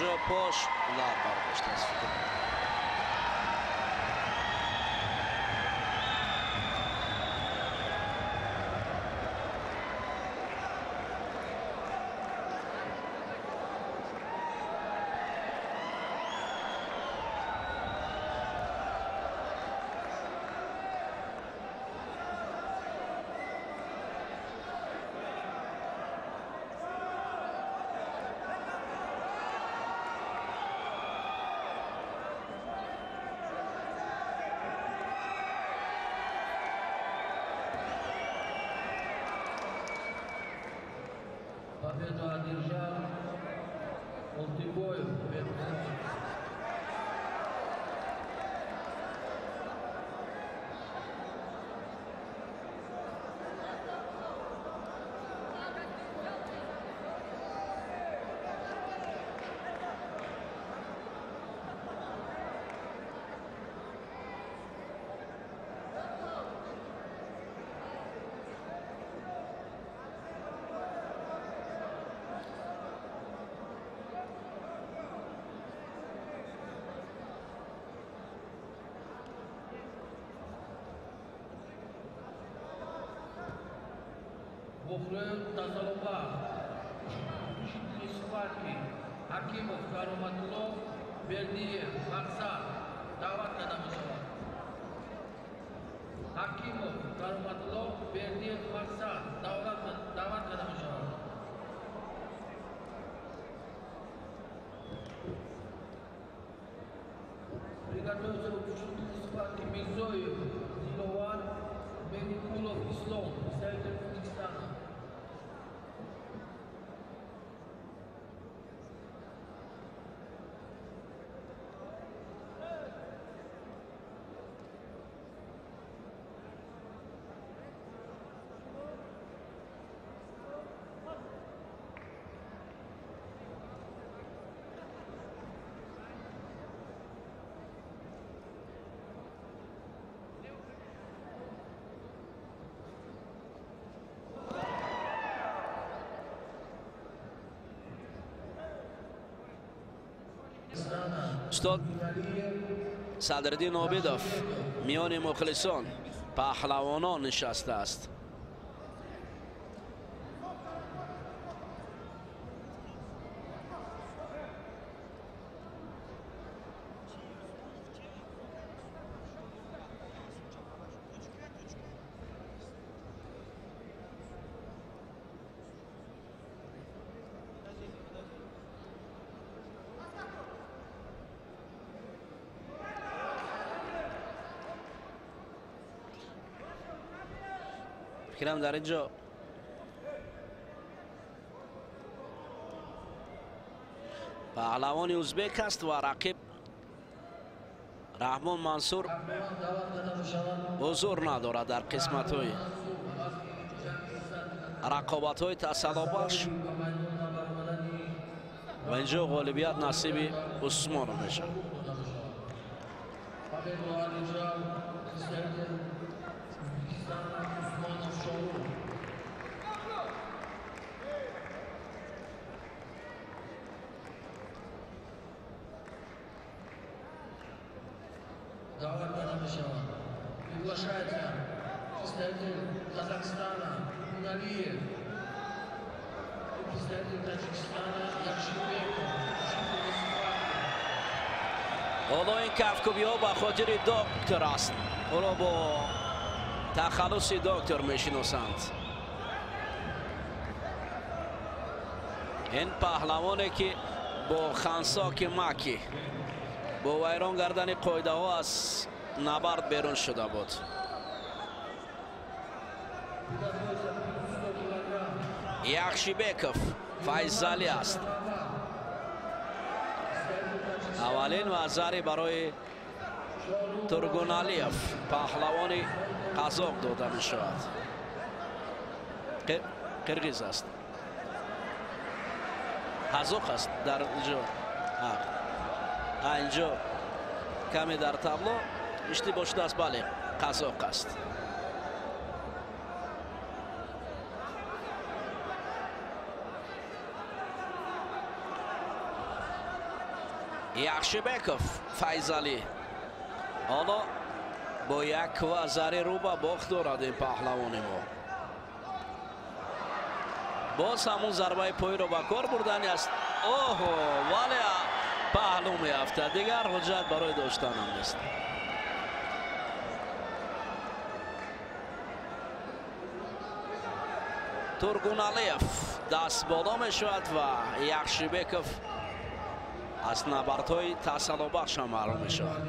Speaker 4: جا پاش لب برداشت از فکر.
Speaker 2: Победу одержал Мультибоев. Buxrel Tazaloba, Ishvaki, Hakimov, Karomatulov, Berdiyev, Maqsad, da'vat qadamishilar. Hakimov, Karomatulov, Berdiyev, Maqsad, da'vat qadamishilar. Приготовиться к участию схватки Мирзоев, Зилован, Меликулов, Ислом, представитель Узбекистана.
Speaker 4: استاد صدرالدین عابدov میان مخلصان پهلوانان نشسته است. فکرم در اینجا پهلوان ازبک است و رقیب رحمان منصور حضور ندارد در قسمت های رقابت های تسلابخش و اینجا غالبیت نصیب عثمان میشه.
Speaker 2: Дават Qadamishev. Приглашается представитель Казахстана Нуналиев и представитель Таджикистана Якшибеков.
Speaker 4: حالا این کفکوبی ها به خاطر دکتر است. او را با تخلص دکتر میشناسند. این پهلوانی که با خانساک مکی با ویران گردن قاعده ها از نبرد بیرون شده بود. یخشیبکوف فیضالی است. اولین وزاری برای تورگونالیف پهلوان قزاق داده می شود. قرقیز است. قزاق است در اینجا. اینجا کمی در تابلو اشتباه شده است. بله قزاق است. яхшибеков файзалӣ ҳоло бо 1 рӯ ба бохт дорад ин паҳлавони мо. боз ҳамун зарбаи пойро ба кор бурдани аст. оҳо вале паҳлӯ меафтад. дигар ҳуҷҷат барои доштанам нест. тургуналиев даст бодо мешавад ва яхшибеков аз набардҳои таъсиллобахшам маълум мешавад.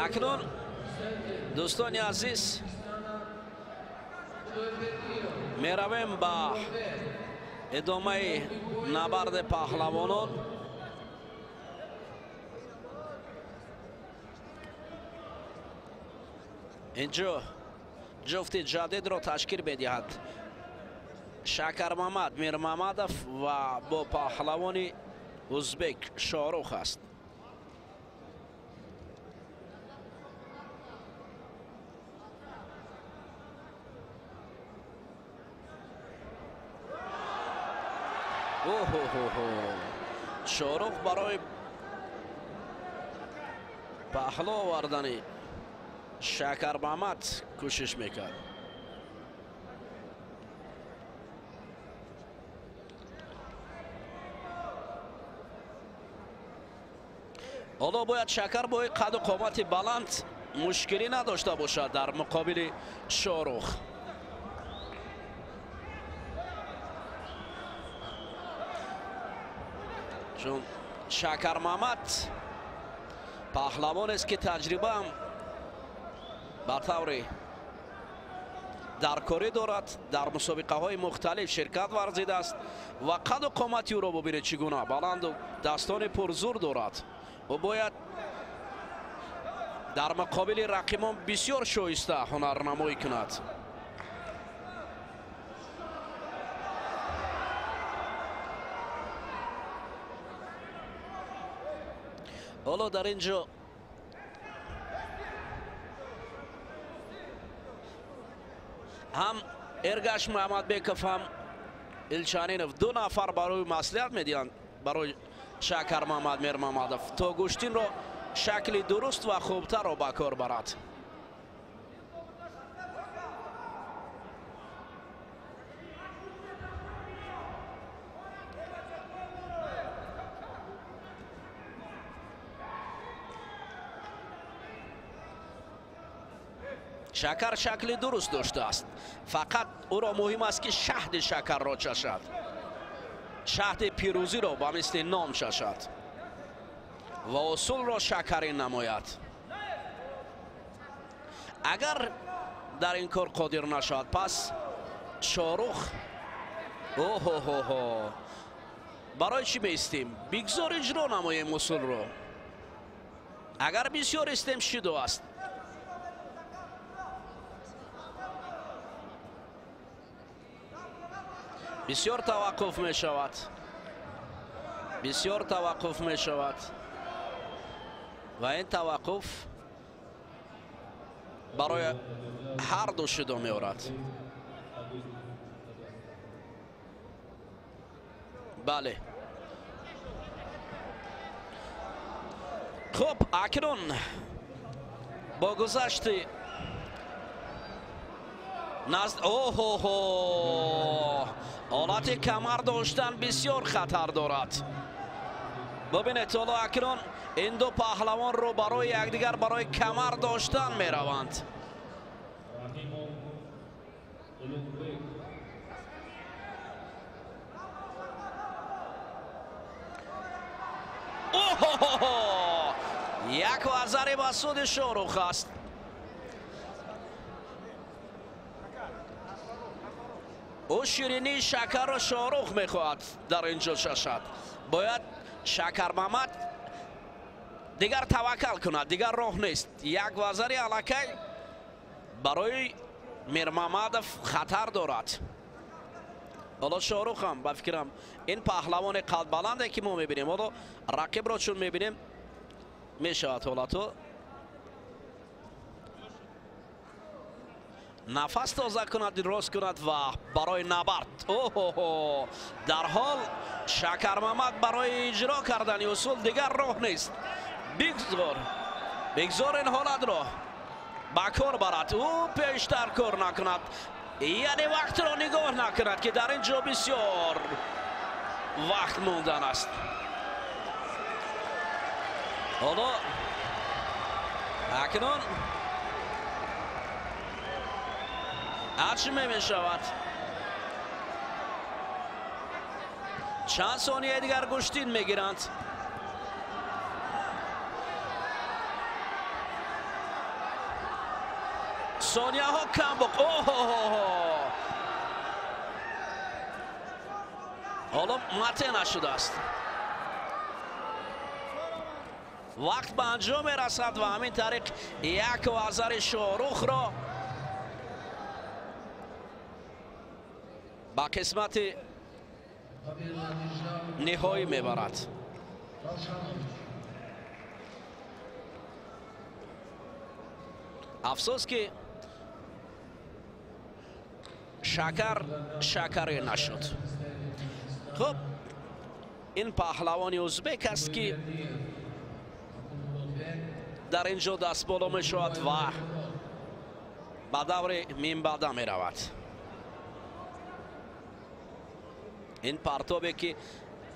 Speaker 4: акнун дӯстони азиз меравем ба идомаи набарди паҳлавонон. инҷо ҷуфти ҷадидро ташкил медиҳад Шакармамад Мирмамадов ва бо паҳлавони узбек Шорух аст. Шорух барои паҳло овардани Шакармамад кӯшиш мекард. ҳоло бояд Шакар бои қаду қомати баланд мушкилӣ надошта бошад дар муқобили Шорух. чун Шакармамад паҳлавонест ки таҷрибаам ба таври даркорӣ дорад, дар мусобиқаҳои мухталиф ширкат варзидааст ва қаду қомати ӯро бубинед чӣ гуна баланду дастони пурзур дорад. ӯ бояд дар муқобили рақибон бисёр шоиста ҳунарнамоӣ кунад. ҳоло дар ин ҷо ҳам Эргаш Муҳаммадбеков ҳам Илчанинов ду нафар барои маслиҳат медиҳанд барои Шакармамад Мирмамадов то гӯштинро шакли дуруст ва хубтарро ба кор барад. Шакар шакли дуруст доштааст. Фақат ӯро муҳим аст ки шаҳди шакарро чашад. шаҳди пирӯзиро ба мисли нон чашад ва усулро шакарӣ намояд. агар дар ин кор қодир нашавад, пас Шорух барои чӣ меистем? Бигзор иҷро намоем усулро. агар бисёр истем шидо аст. бисёр таваққуф мешавад. бисёр таваққуф мешавад. ва ин таваққуф барои ҳар ду шидо меорад. бале. خب اکنون با گذشت نزد حالت کمر داشتن بسیار خطر دارد. ببینید حالا اکنون این دو پهلوان رو برای یکدیگر برای کمر داشتن می روند. یک وزری به سود شاهرخ است. او شیرینی شکر و شاهرخ میخواهد در اینجا شد. باید شکر محمد دیگر توکل کند، دیگر راه نیست. یک وزری علکی برای میر محمد خطر دارد. حالا شاهرخ هم به فکرم این پهلوان قد بلنده که ما میبینیم، حالا رقیب را چون میبینیم میشود حالا تو نفس تازه کند، دراز کند و برای نبرد. در حال شکر محمد برای اجرا کردن اصول دیگر راه نیست. بگذار این حالت را با کار برد. او پیشتر کار نکند، یعنی وقت را نگاه نکند که در اینجا بسیار وقت موندن است. حالا اکنون هرچی می شود چند ثانیه دیگر گشتین میگیرند. ثانیه ها کم بک. حالا مته نشده است. وقت به انجام رسد و همین طریق یک وزر شاهرخ را با قسمت نهایی میبرد. افسوس که شکر نشد. خب این پهلوان ازبک است که در اینجا دست بالا می شود و به دور مینبادا می رود. این پرتابی که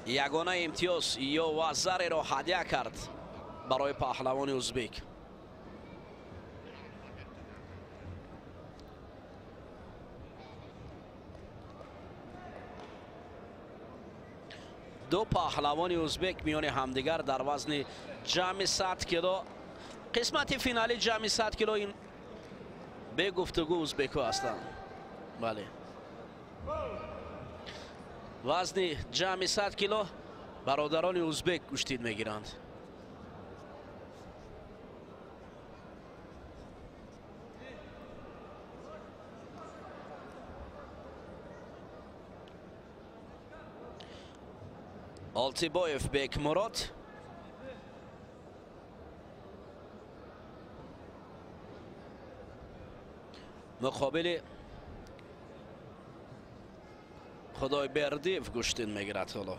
Speaker 4: یگانه امتیاز یا وزر را هدیه کرد برای پهلوان ازبک. دو پهلوان ازبک میان همدیگر در وزن جمع 100 کیلو، قسمت فینالی جمع 100 کیلو این به گفتگو ازبک ها هستند. بله، وزن جمع 100 کیلو برادران ازبک گشتید میگیرند. آلتیبایف بیک مراد مقابل خدای بردیف گشتین میگیرد. حالا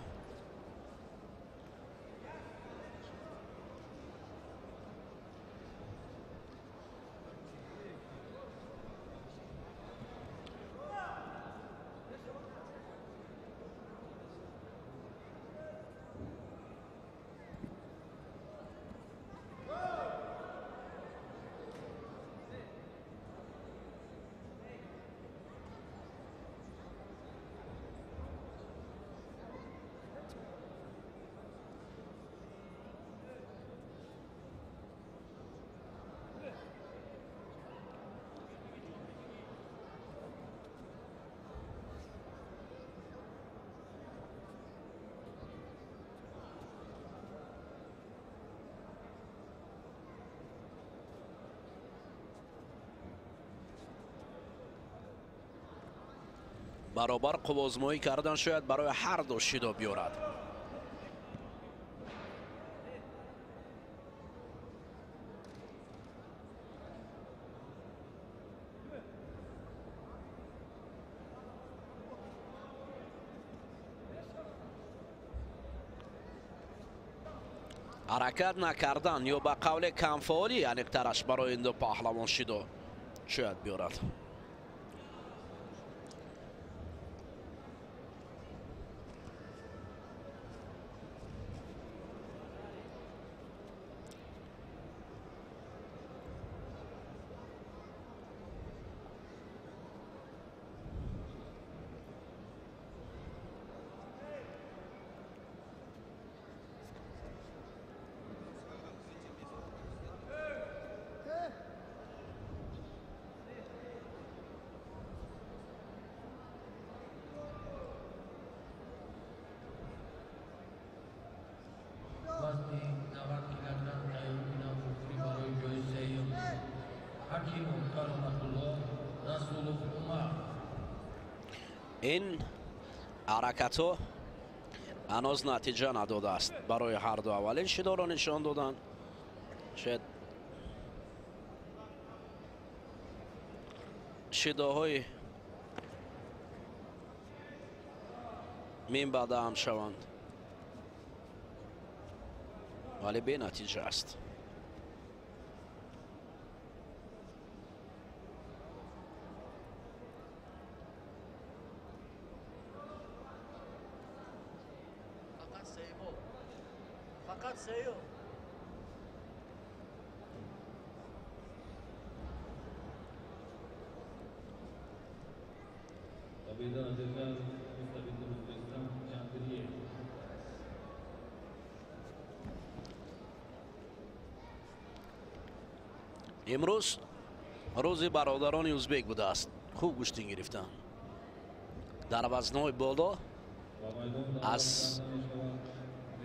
Speaker 4: برابر قوازمایی کردن شاید برای هر دو شیدا بیارد. حرکت نکردن یا به قول کمفعالی انیقترش برای این دو پهلوان شیدو شاید بیارد. این حرکت ها هنوز نتیجه نداده است. برای هر دو اولین شیدا را نشان دادن. شاید شیداهای مین بعد هم شوند ولی به نتیجه است.
Speaker 6: فقط سیو
Speaker 4: امروز روز برادران ازبک بوده است. خوب گوشتین گرفتن در وزنهای بالا، از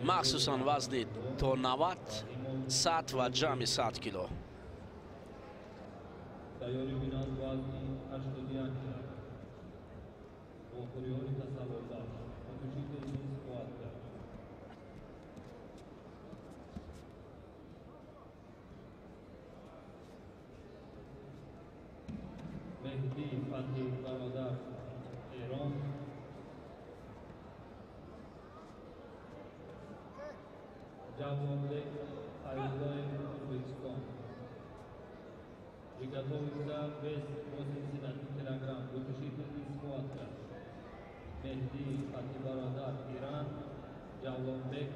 Speaker 4: مخصوصا وزن تا 90 100 و جمع 100 کیلو.
Speaker 3: مهدی فتحی برادر ایران، جوانبek Xayrulloyev O'zbekiston. Приготовиться вес 81 килограмм, вытащительный схватка. Mehdi Fatih Baradar İran, Javlonbek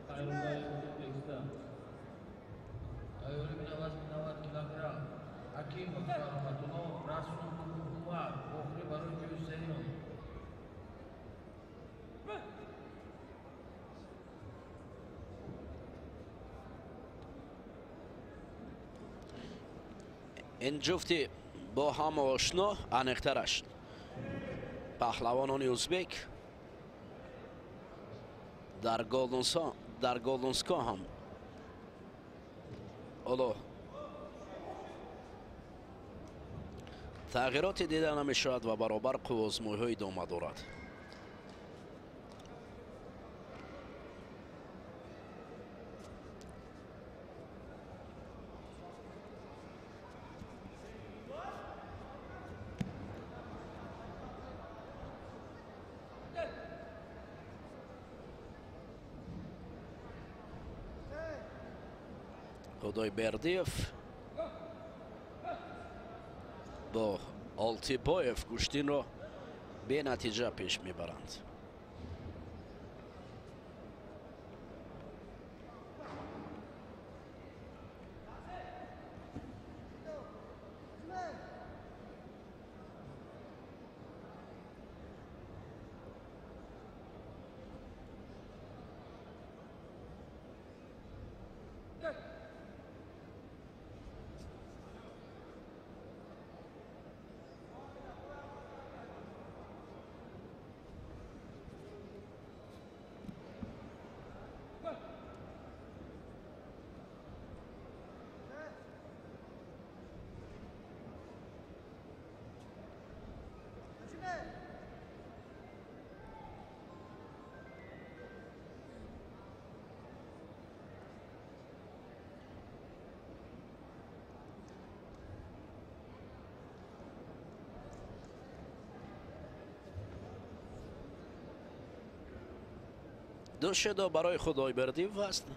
Speaker 3: Xayrulloyev O'zbekiston.
Speaker 2: Ayoli binavaz 90 kilogram. Akimov Rahmatulloh Rasulov Umar oxiri برای جوزیون.
Speaker 4: این جفتی با هم آشنا انیقترش پهلوانان ازبک در گلدنسکا هم حالا تغییراتی دیده نمی شود و برابر قوازموی های ادامه دارد. خدایبردیف با آلتیپایف کشتین را به نتیجه پیش میبرند. دو شیدا برای خدایبردیف است.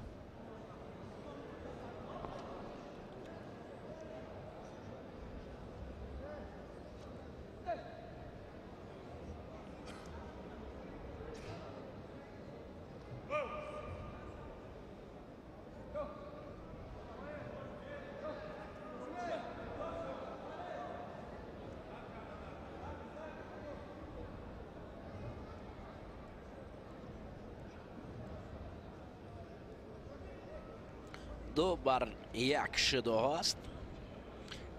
Speaker 4: 2-1 شده است.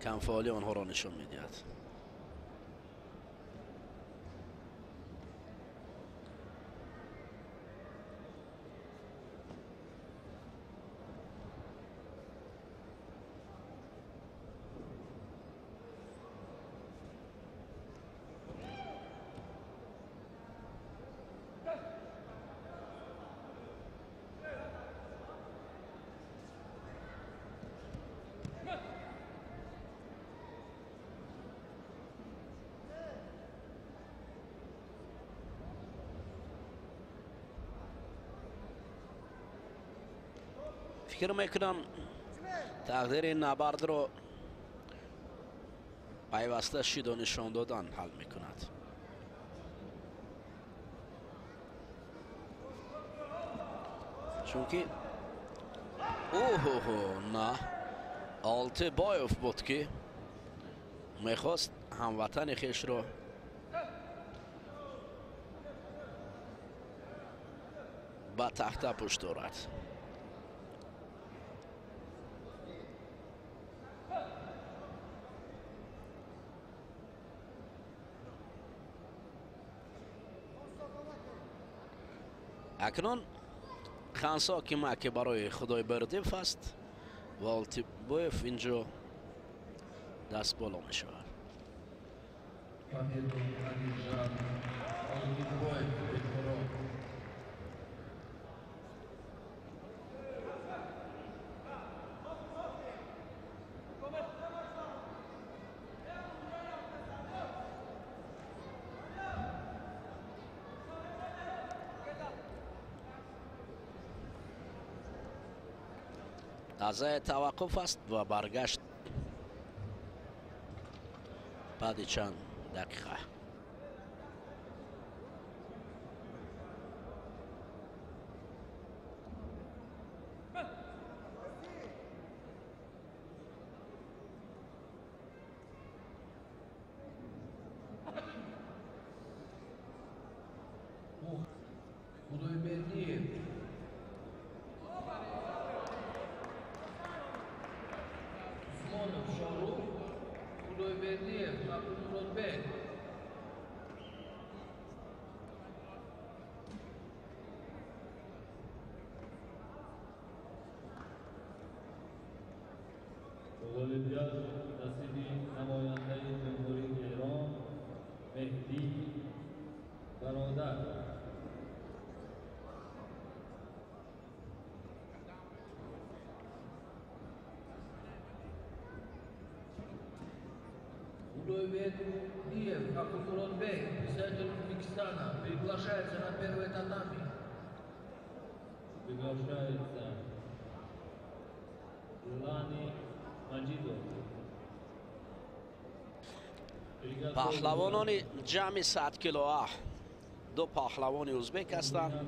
Speaker 4: کمفعالی آنها را نشان میدهد. فکر میکنم تقدیر این نبرد رو پیوسته شید و نشان دادن حل میکند. چونکه نه آلتبایوف بود که میخواست هموطن خیش رو به تخته پشت دارد. اکنون خانسا که برای خدای بردیف است و آلتبایوف اینجا دست بالا می شود. لحظه توقف است و برگشت بعد چند دقیقه.
Speaker 3: اولویت نصیبی نماینده جمهوری ایران مهدی برادر.
Speaker 2: Удовлетворение, как и Муратбек, писатель Узбекистана, приглашается на первый татами.
Speaker 3: Приглашается Лани Маджидов.
Speaker 4: پهلوانان جمع 100 کیلو دو پهلوان ازبک هستند.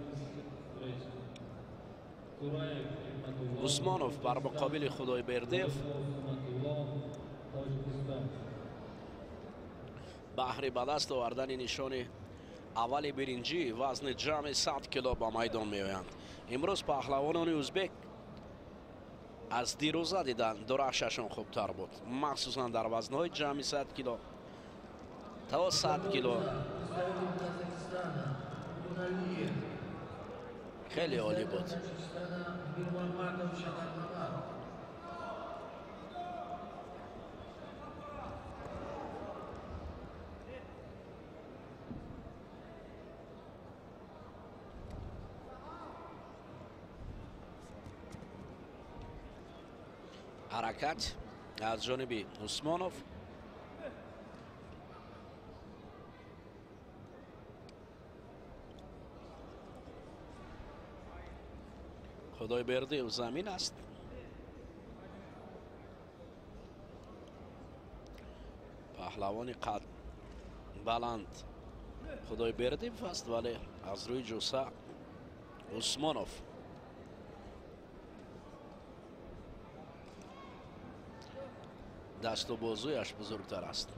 Speaker 4: عثمانوف بر مقابل خدای بردیف بهر به دست آوردن نشان اول برنجی وزن جمع 100 کیلو با میدان میآیند. امروز پهلوانان ازبک از دیروزه دیدن درخششان خوبتر بود، مخصوصا در وزنهای جمع 100 کیلو تا 100 کیلو خیلی عالی بود. حرکت از جانب عثمانوف. خدای بردیف زمین است. پهلوانی قد بلند خدای بردیف است، ولی از روی جوسه عثمانوف دست و بازویش بزرگتر است.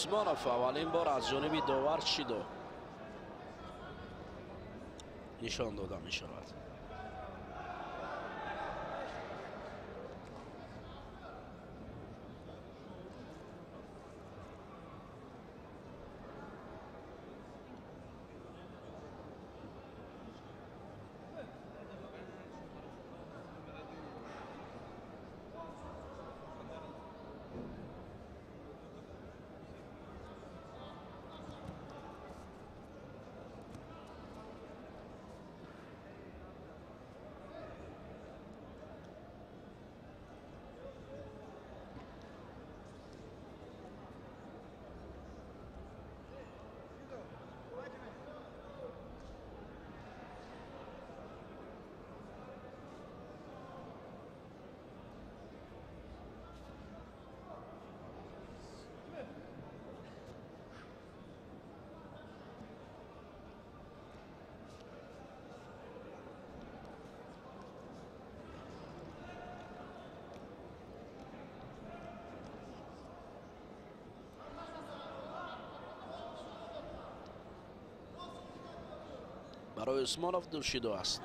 Speaker 4: عثمانوف اولین بار از جانب داور چیدو نشان داده می شود. برای عثمانوف دوشیدو است.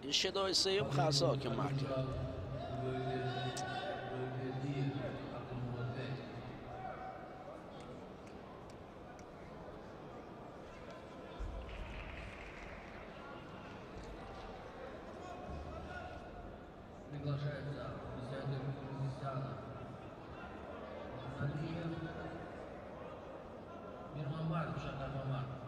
Speaker 4: این شدای سیوم خاصا که مکه
Speaker 2: Приглашается председатель Кыргызстана Алиев Мирмамадов Шакар Мамадов.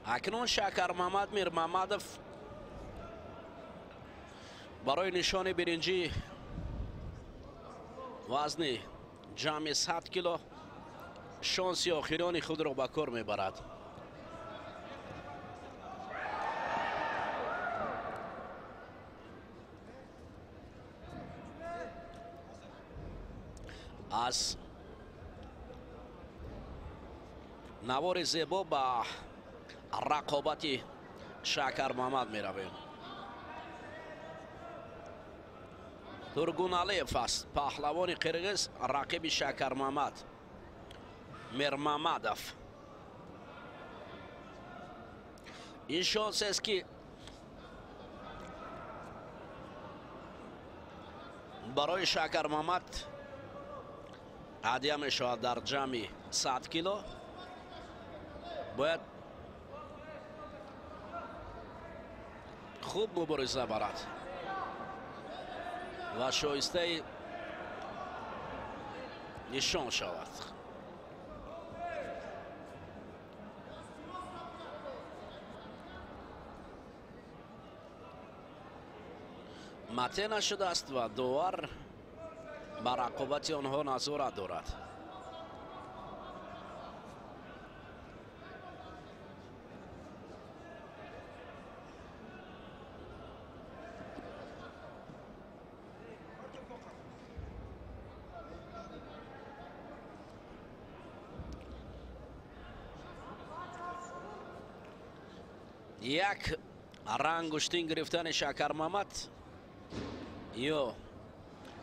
Speaker 4: اکنون شکر محمد میرمحمدوف برای نشان برنجی وزن جمع 100 کیلو شانسی آخرانی خود را به کار میبرد. از نوار زیبا به رقابتی شکر محمد می رویم. تورگونالیف است پهلوان قرغیز رقیب شکر محمد میرمحمدوف. این شانس است که برای شکر محمد هدیه می شود. در جمع 100 کیلو باید خوب مبارزه برد و شایسته نشان شود. مته نشده است و داور بر رقابت آنها نظارت دارد. یک رنگشتین گرفتن شکر محمد یا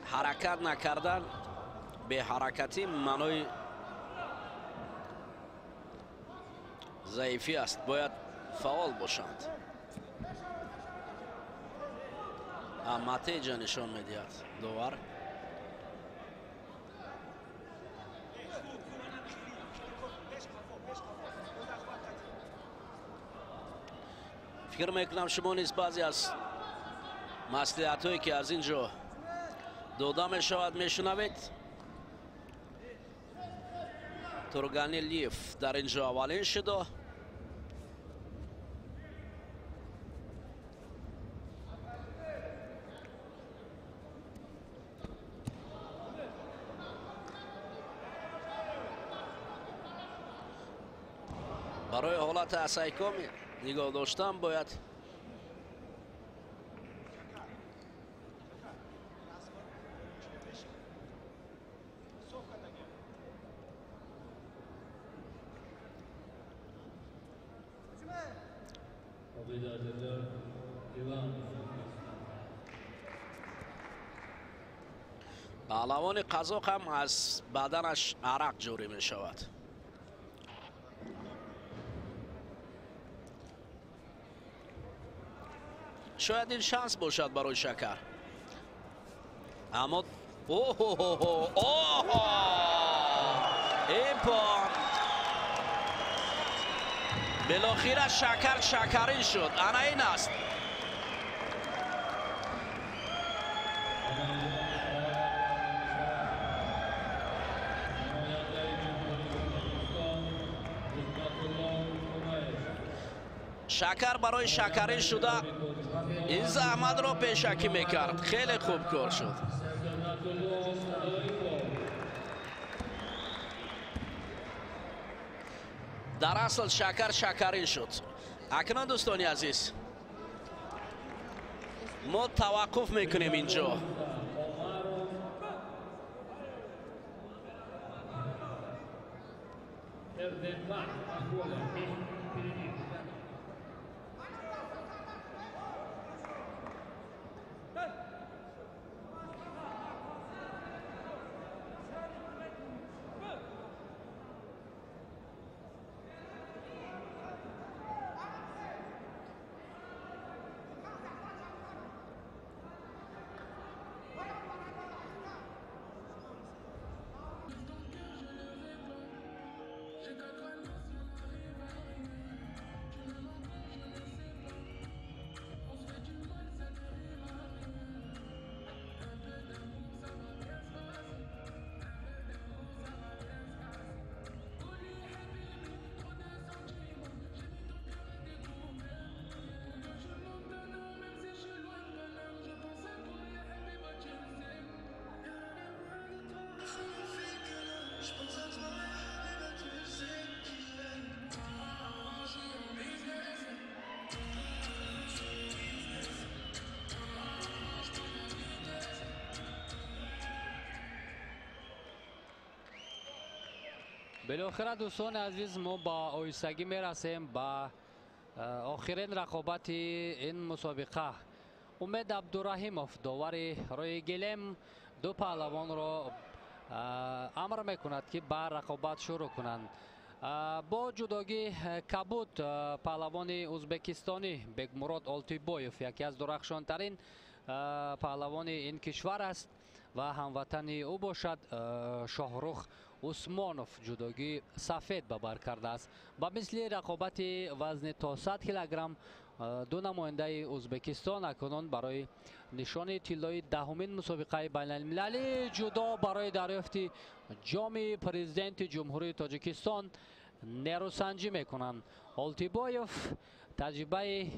Speaker 4: حرکت نکردن به حرکتی معنای ضعیفی است. باید فعال باشند. نتیجه نشان میدهد داور. فکر میکنم شما نیز بعضی از مصلحت هایی که از اینجا داده می شود میشنوید. تورگانیلیف در اینجا اولین شده. برای حالت استحکام نگاه داشتن باید پهلوان قزاق هم از بدنش عرق جاری می شود. شاید این شانس باشد برای شکر، اما این پا بالاخره شکر شکری شد. انا این است. شکر برای شکری شده این زحمت رو پیشکی میکرد. خیلی خوب کار شد. در اصل شکر شکری شد. اکنون دوستانی عزیز ما توقف میکنیم اینجا.
Speaker 7: بالاخره دوستان عزیز ما با آیستگی میرسیم با آخرین رقابت این مسابقه. امید عبدالرحیموف داور روی گلم دو پهلوان را امر میکند که با رقابت شروع کنند. با جداگی کبود پهلوان ازبکستانی بگمراد آلتیبایوف یکی از درخشانترین پهلوان این کشور است و هموطن او باشد شاهرخ عثمانوف جداگی سفید به بر کرده است. با مثل رقابت وزن تا 100 کیلوگرم دو نماینده ازبکستان اکنون برای نشان طلای دهمین مسابقه بین المللی جدا برای دریافت جام پرزیدنت جمهوری تاجیکستان نیروسنجی میکنند. آلتیبایوف تجربه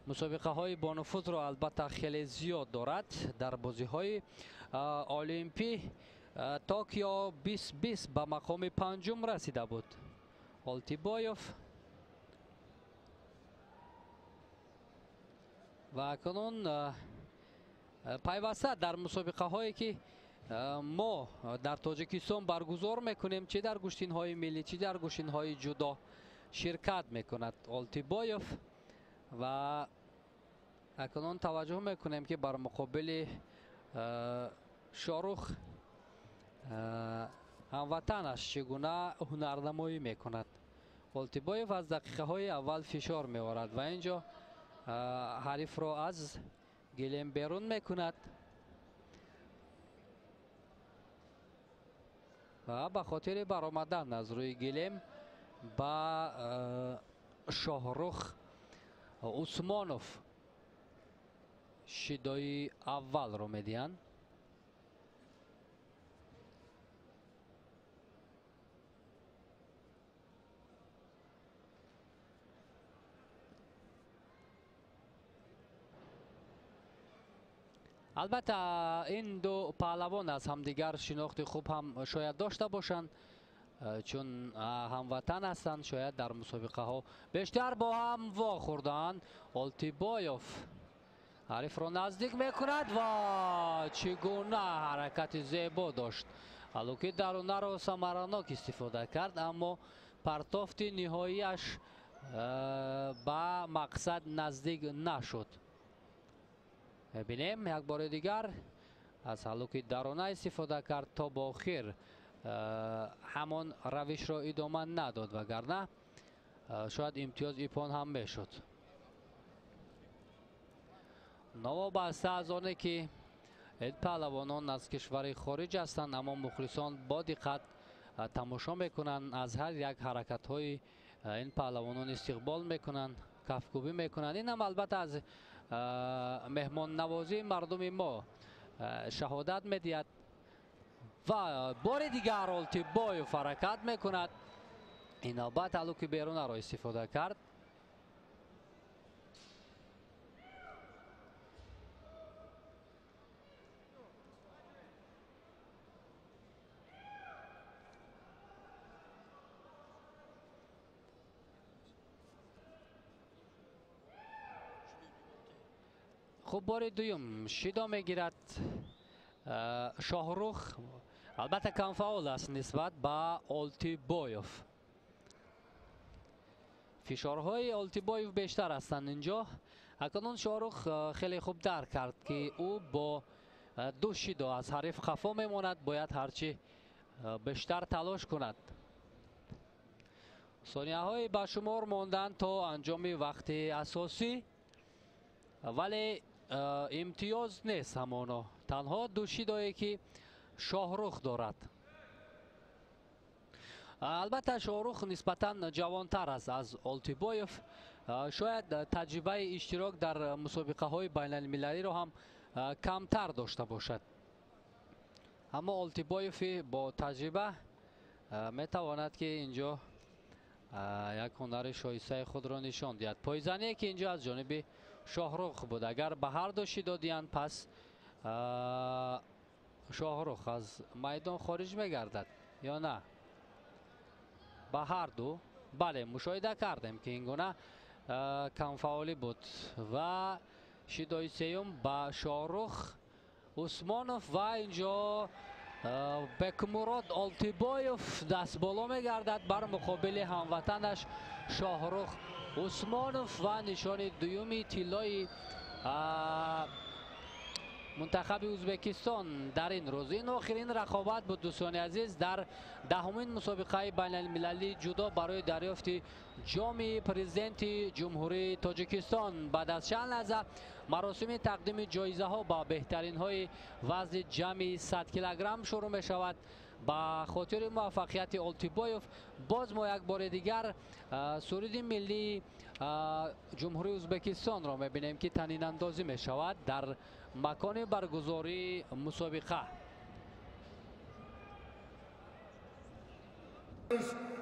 Speaker 7: مسابقه های با نفوذ را البته خیلی زیاد دارد. در بازی های المپی توکیو 2020 به مقام پنجم رسیده بود. آلتیبایوف و اکنون پیوسته در مسابقه هایی که ما در تاجیکستان برگزار میکنیم، چه در گشتین های ملی چه در گشتین های جدا شرکت میکند آلتیبایوف و اکنون توجه میکنیم که بر مقابل شاهرخ هموطنش چگونه هنرنمایی میکند. آلتیبایوف از دقیقه های اول فشار می‌آورد و اینجا حریف را از گلیم بیرون میکند و به خاطر برآمدن از روی گلیم با شاهرخ عثمانوف شیدای اول رو میدین. البته این دو پهلوان از همدیگر شناخت خوب هم شاید داشته باشند چون هموطن هستند. شاید در مسابقه ها بیشتر با هم واخوردند. آلتیبایوف حریف رو نزدیک میکند و چگونه حرکت زیبا داشت. الوکی درونه رو ثمرناک استفاده کرد اما پرتافت نهاییش به مقصد نزدیک نشد. ببینیم یک بار دیگر از حلوکی درونه استفاده کرد تا با آخر همان روش را ادامه نداد وگرنه شاید امتیاز ایپان هم میشد. نوابسته از آنه که این پهلوانان از کشور خارج هستند اما مخلصان با دقت تماشا میکنند. از هر یک حرکت های این پهلوانان استقبال میکنند، کفکوبی میکنند. این هم البته از مهمان نوازی مردم ما شهادت میدهد. و بار دیگر آلتیبایوف حرکت میکند. این نوبت الوکی بیرون را استفاده کرد. خب بار دویم شیدا میگیرد شاهرخ. البته کم فعال است نسبت به آلتیبایوف. فشارهای آلتیبایوف بیشتر هستند اینجا. اکنون شاهرخ خیلی خوب درک کرد که او با دو شیدا از حریف خفا میماند. باید هرچی بیشتر تلاش کند. ثانیه های به شمار ماندن تا انجام وقت اساسی ولی امتیاز نیست همانا. تنها دو شیدایی که شاهرخ دارد. البته شاهرخ نسبتا جوانتر است از آلتیبایوف. شاید تجربه اشتراک در مسابقه های بین المللی رو هم کمتر داشته باشد اما آلتیبایوف با تجربه میتواند که اینجا یک هنر شایسته خود را نشان دهد. پایزنی که اینجا از جانب شاهرخ بود. اگر به هر دو شیدا دادند پس شاهرخ از میدان خارج میگردد یا نه؟ به هر دو بله مشاهده کردیم که این گونه کم فعالی بود. و شیدای سیوم با شاهرخ عثمانوف و اینجا بکمراد آلتیبایوف دست بالا میگردد بر مقابل هموطنش شاهرخ عثمانوف و نشان دومی طلای منتخب ازبکستان در این روز. این آخرین رقابت بود دوستان عزیز در دهمین مسابقه بین المللی جودو برای دریافت جام پرزیدنت جمهوری تاجیکستان. بعد از چند لحظه مراسم تقدیم جایزه ها با بهترین های وزن جمعی 100 کیلوگرم شروع می شود. با خاطر موفقیت آلتیبایوف باز ما یک بار دیگر سرود ملی جمهوری ازبکستان را میبینیم که طنین اندازی می شود در مکان برگزاری مسابقه.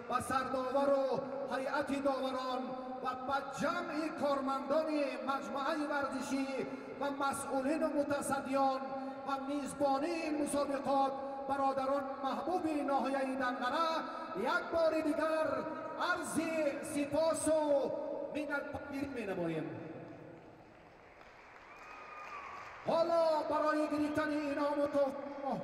Speaker 5: و سرداور و هیئت داوران و با جمع کارمندان مجموعه ورزشی و مسئولین و متصدیان و میزبانی این مسابقات برادران محبوب ناحیه دنقره یک بار دیگر عرض سپاس و منت می نماییم. حالا برای گرفتن انعام و تحفه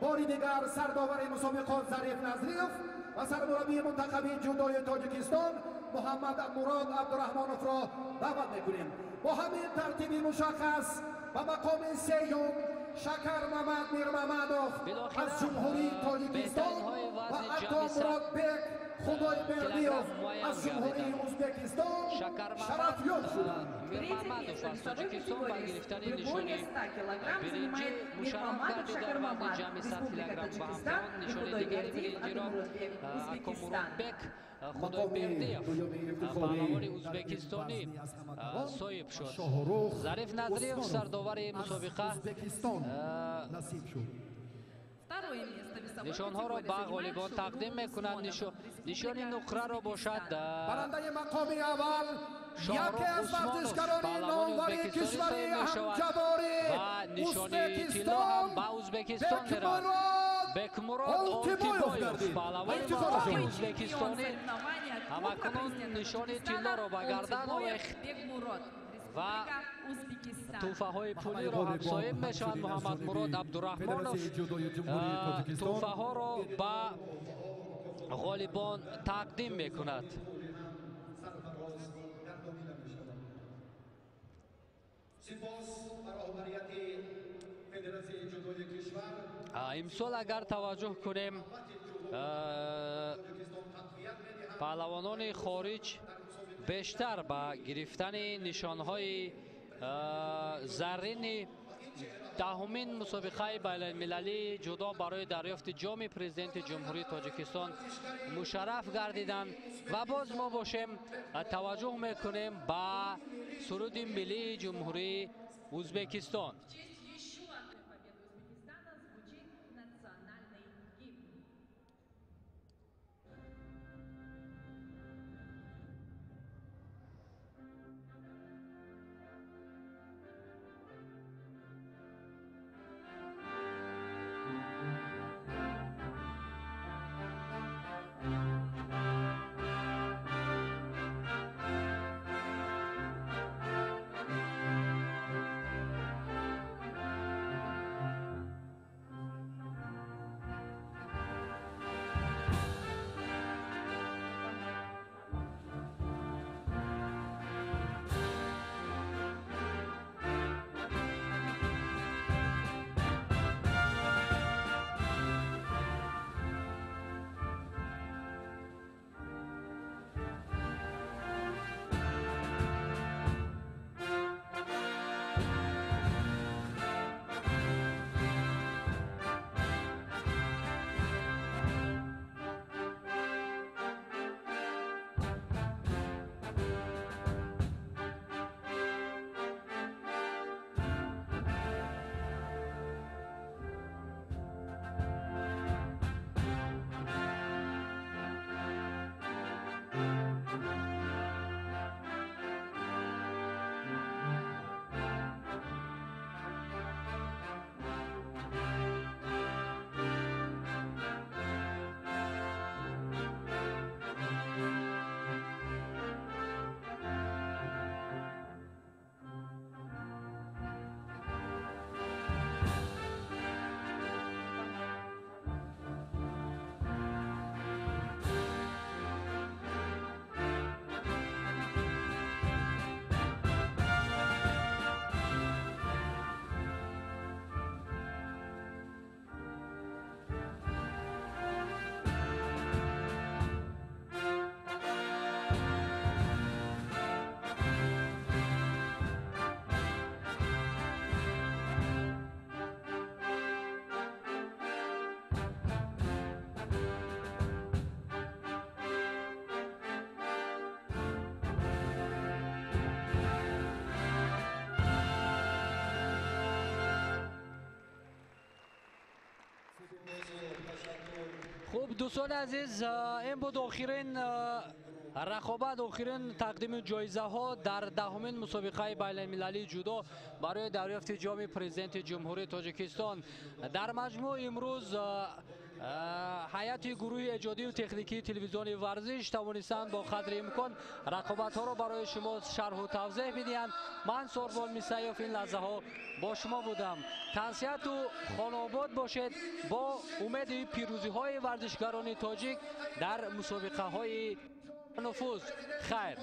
Speaker 5: بار دیگر سرداور مسابقات ظریف نظریف و سرمربی منتخب جودوی تاجیکستان محمد مراد عبدالرحمانوف را دعوت میکنیم. با همین ترتیبی مشخص و مقام سیوم شکر محمد میر محمدوف
Speaker 7: بالاخره
Speaker 5: از جمهوری تاجیکستان
Speaker 7: بهترین‌های
Speaker 5: و
Speaker 7: وزن
Speaker 5: عطا
Speaker 7: جمعی
Speaker 5: مراد بک خدای بردیوف
Speaker 7: کیلوگرم
Speaker 5: از جمهوری
Speaker 7: گردیدند.
Speaker 5: ازبکستان
Speaker 7: شکر
Speaker 5: شرف یاب شدند.
Speaker 7: میر محمدوف از تاجیکستان با گرفتن نشان برنجی مشرف گردیده وزن جمعی 100 کیلوگرم به همزمان نشان دیگری برنجی را عطا مراد بک خدای بردیوف پهلوان ازبکستانی صاحب شد. ظریف نظریف سرداور مسابقه نشانها را به غالبان تقدیم میکنند. نشان نقره را باشد
Speaker 5: برنده مقام اول یکی از ورزشکاران نامور کشوری همجواری
Speaker 7: و نشانی طلا هم به ازبکستان میرود. بکمراد آلتیبایوف پهلوان مقام ازبکستانی همکنون نشان طلا را به گردن آویخت و توفه های پولی را همسایب میشوند. محمد مراد عبدالرحمانوف توفه ها را به غالبان تقدیم میکند. امسال اگر توجه کنیم پهلوانان خارج بیشتر به گرفتن نشانهای زرین دهمین مسابقه بین المللی جودو برای دریافت جام پرزیدنت جمهوری تاجیکستان مشرف گردیدند و باز ما باشیم توجه میکنیم به سرود ملی جمهوری ازبکستان. خوب دوستان عزیز، این بود آخرین رقابت، آخرین تقدیم جایزه ها در دهمین مسابقه بین المللی جودو برای دریافت جام پرزیدنت جمهوری تاجیکستان. در مجموع امروز هیئت گروه ایجادی و تکنیکی تلویزیون ورزش توانستند با قدر امکان رقابت ها را برای شما شرح و توضیح بدهند. من ساربان میسیاف این لحظه ها با شما بودم. تنصیحت و خانه باشید با امید پیروزی های ورزشکاران تاجیک در مسابقه های نفوذ. خیر.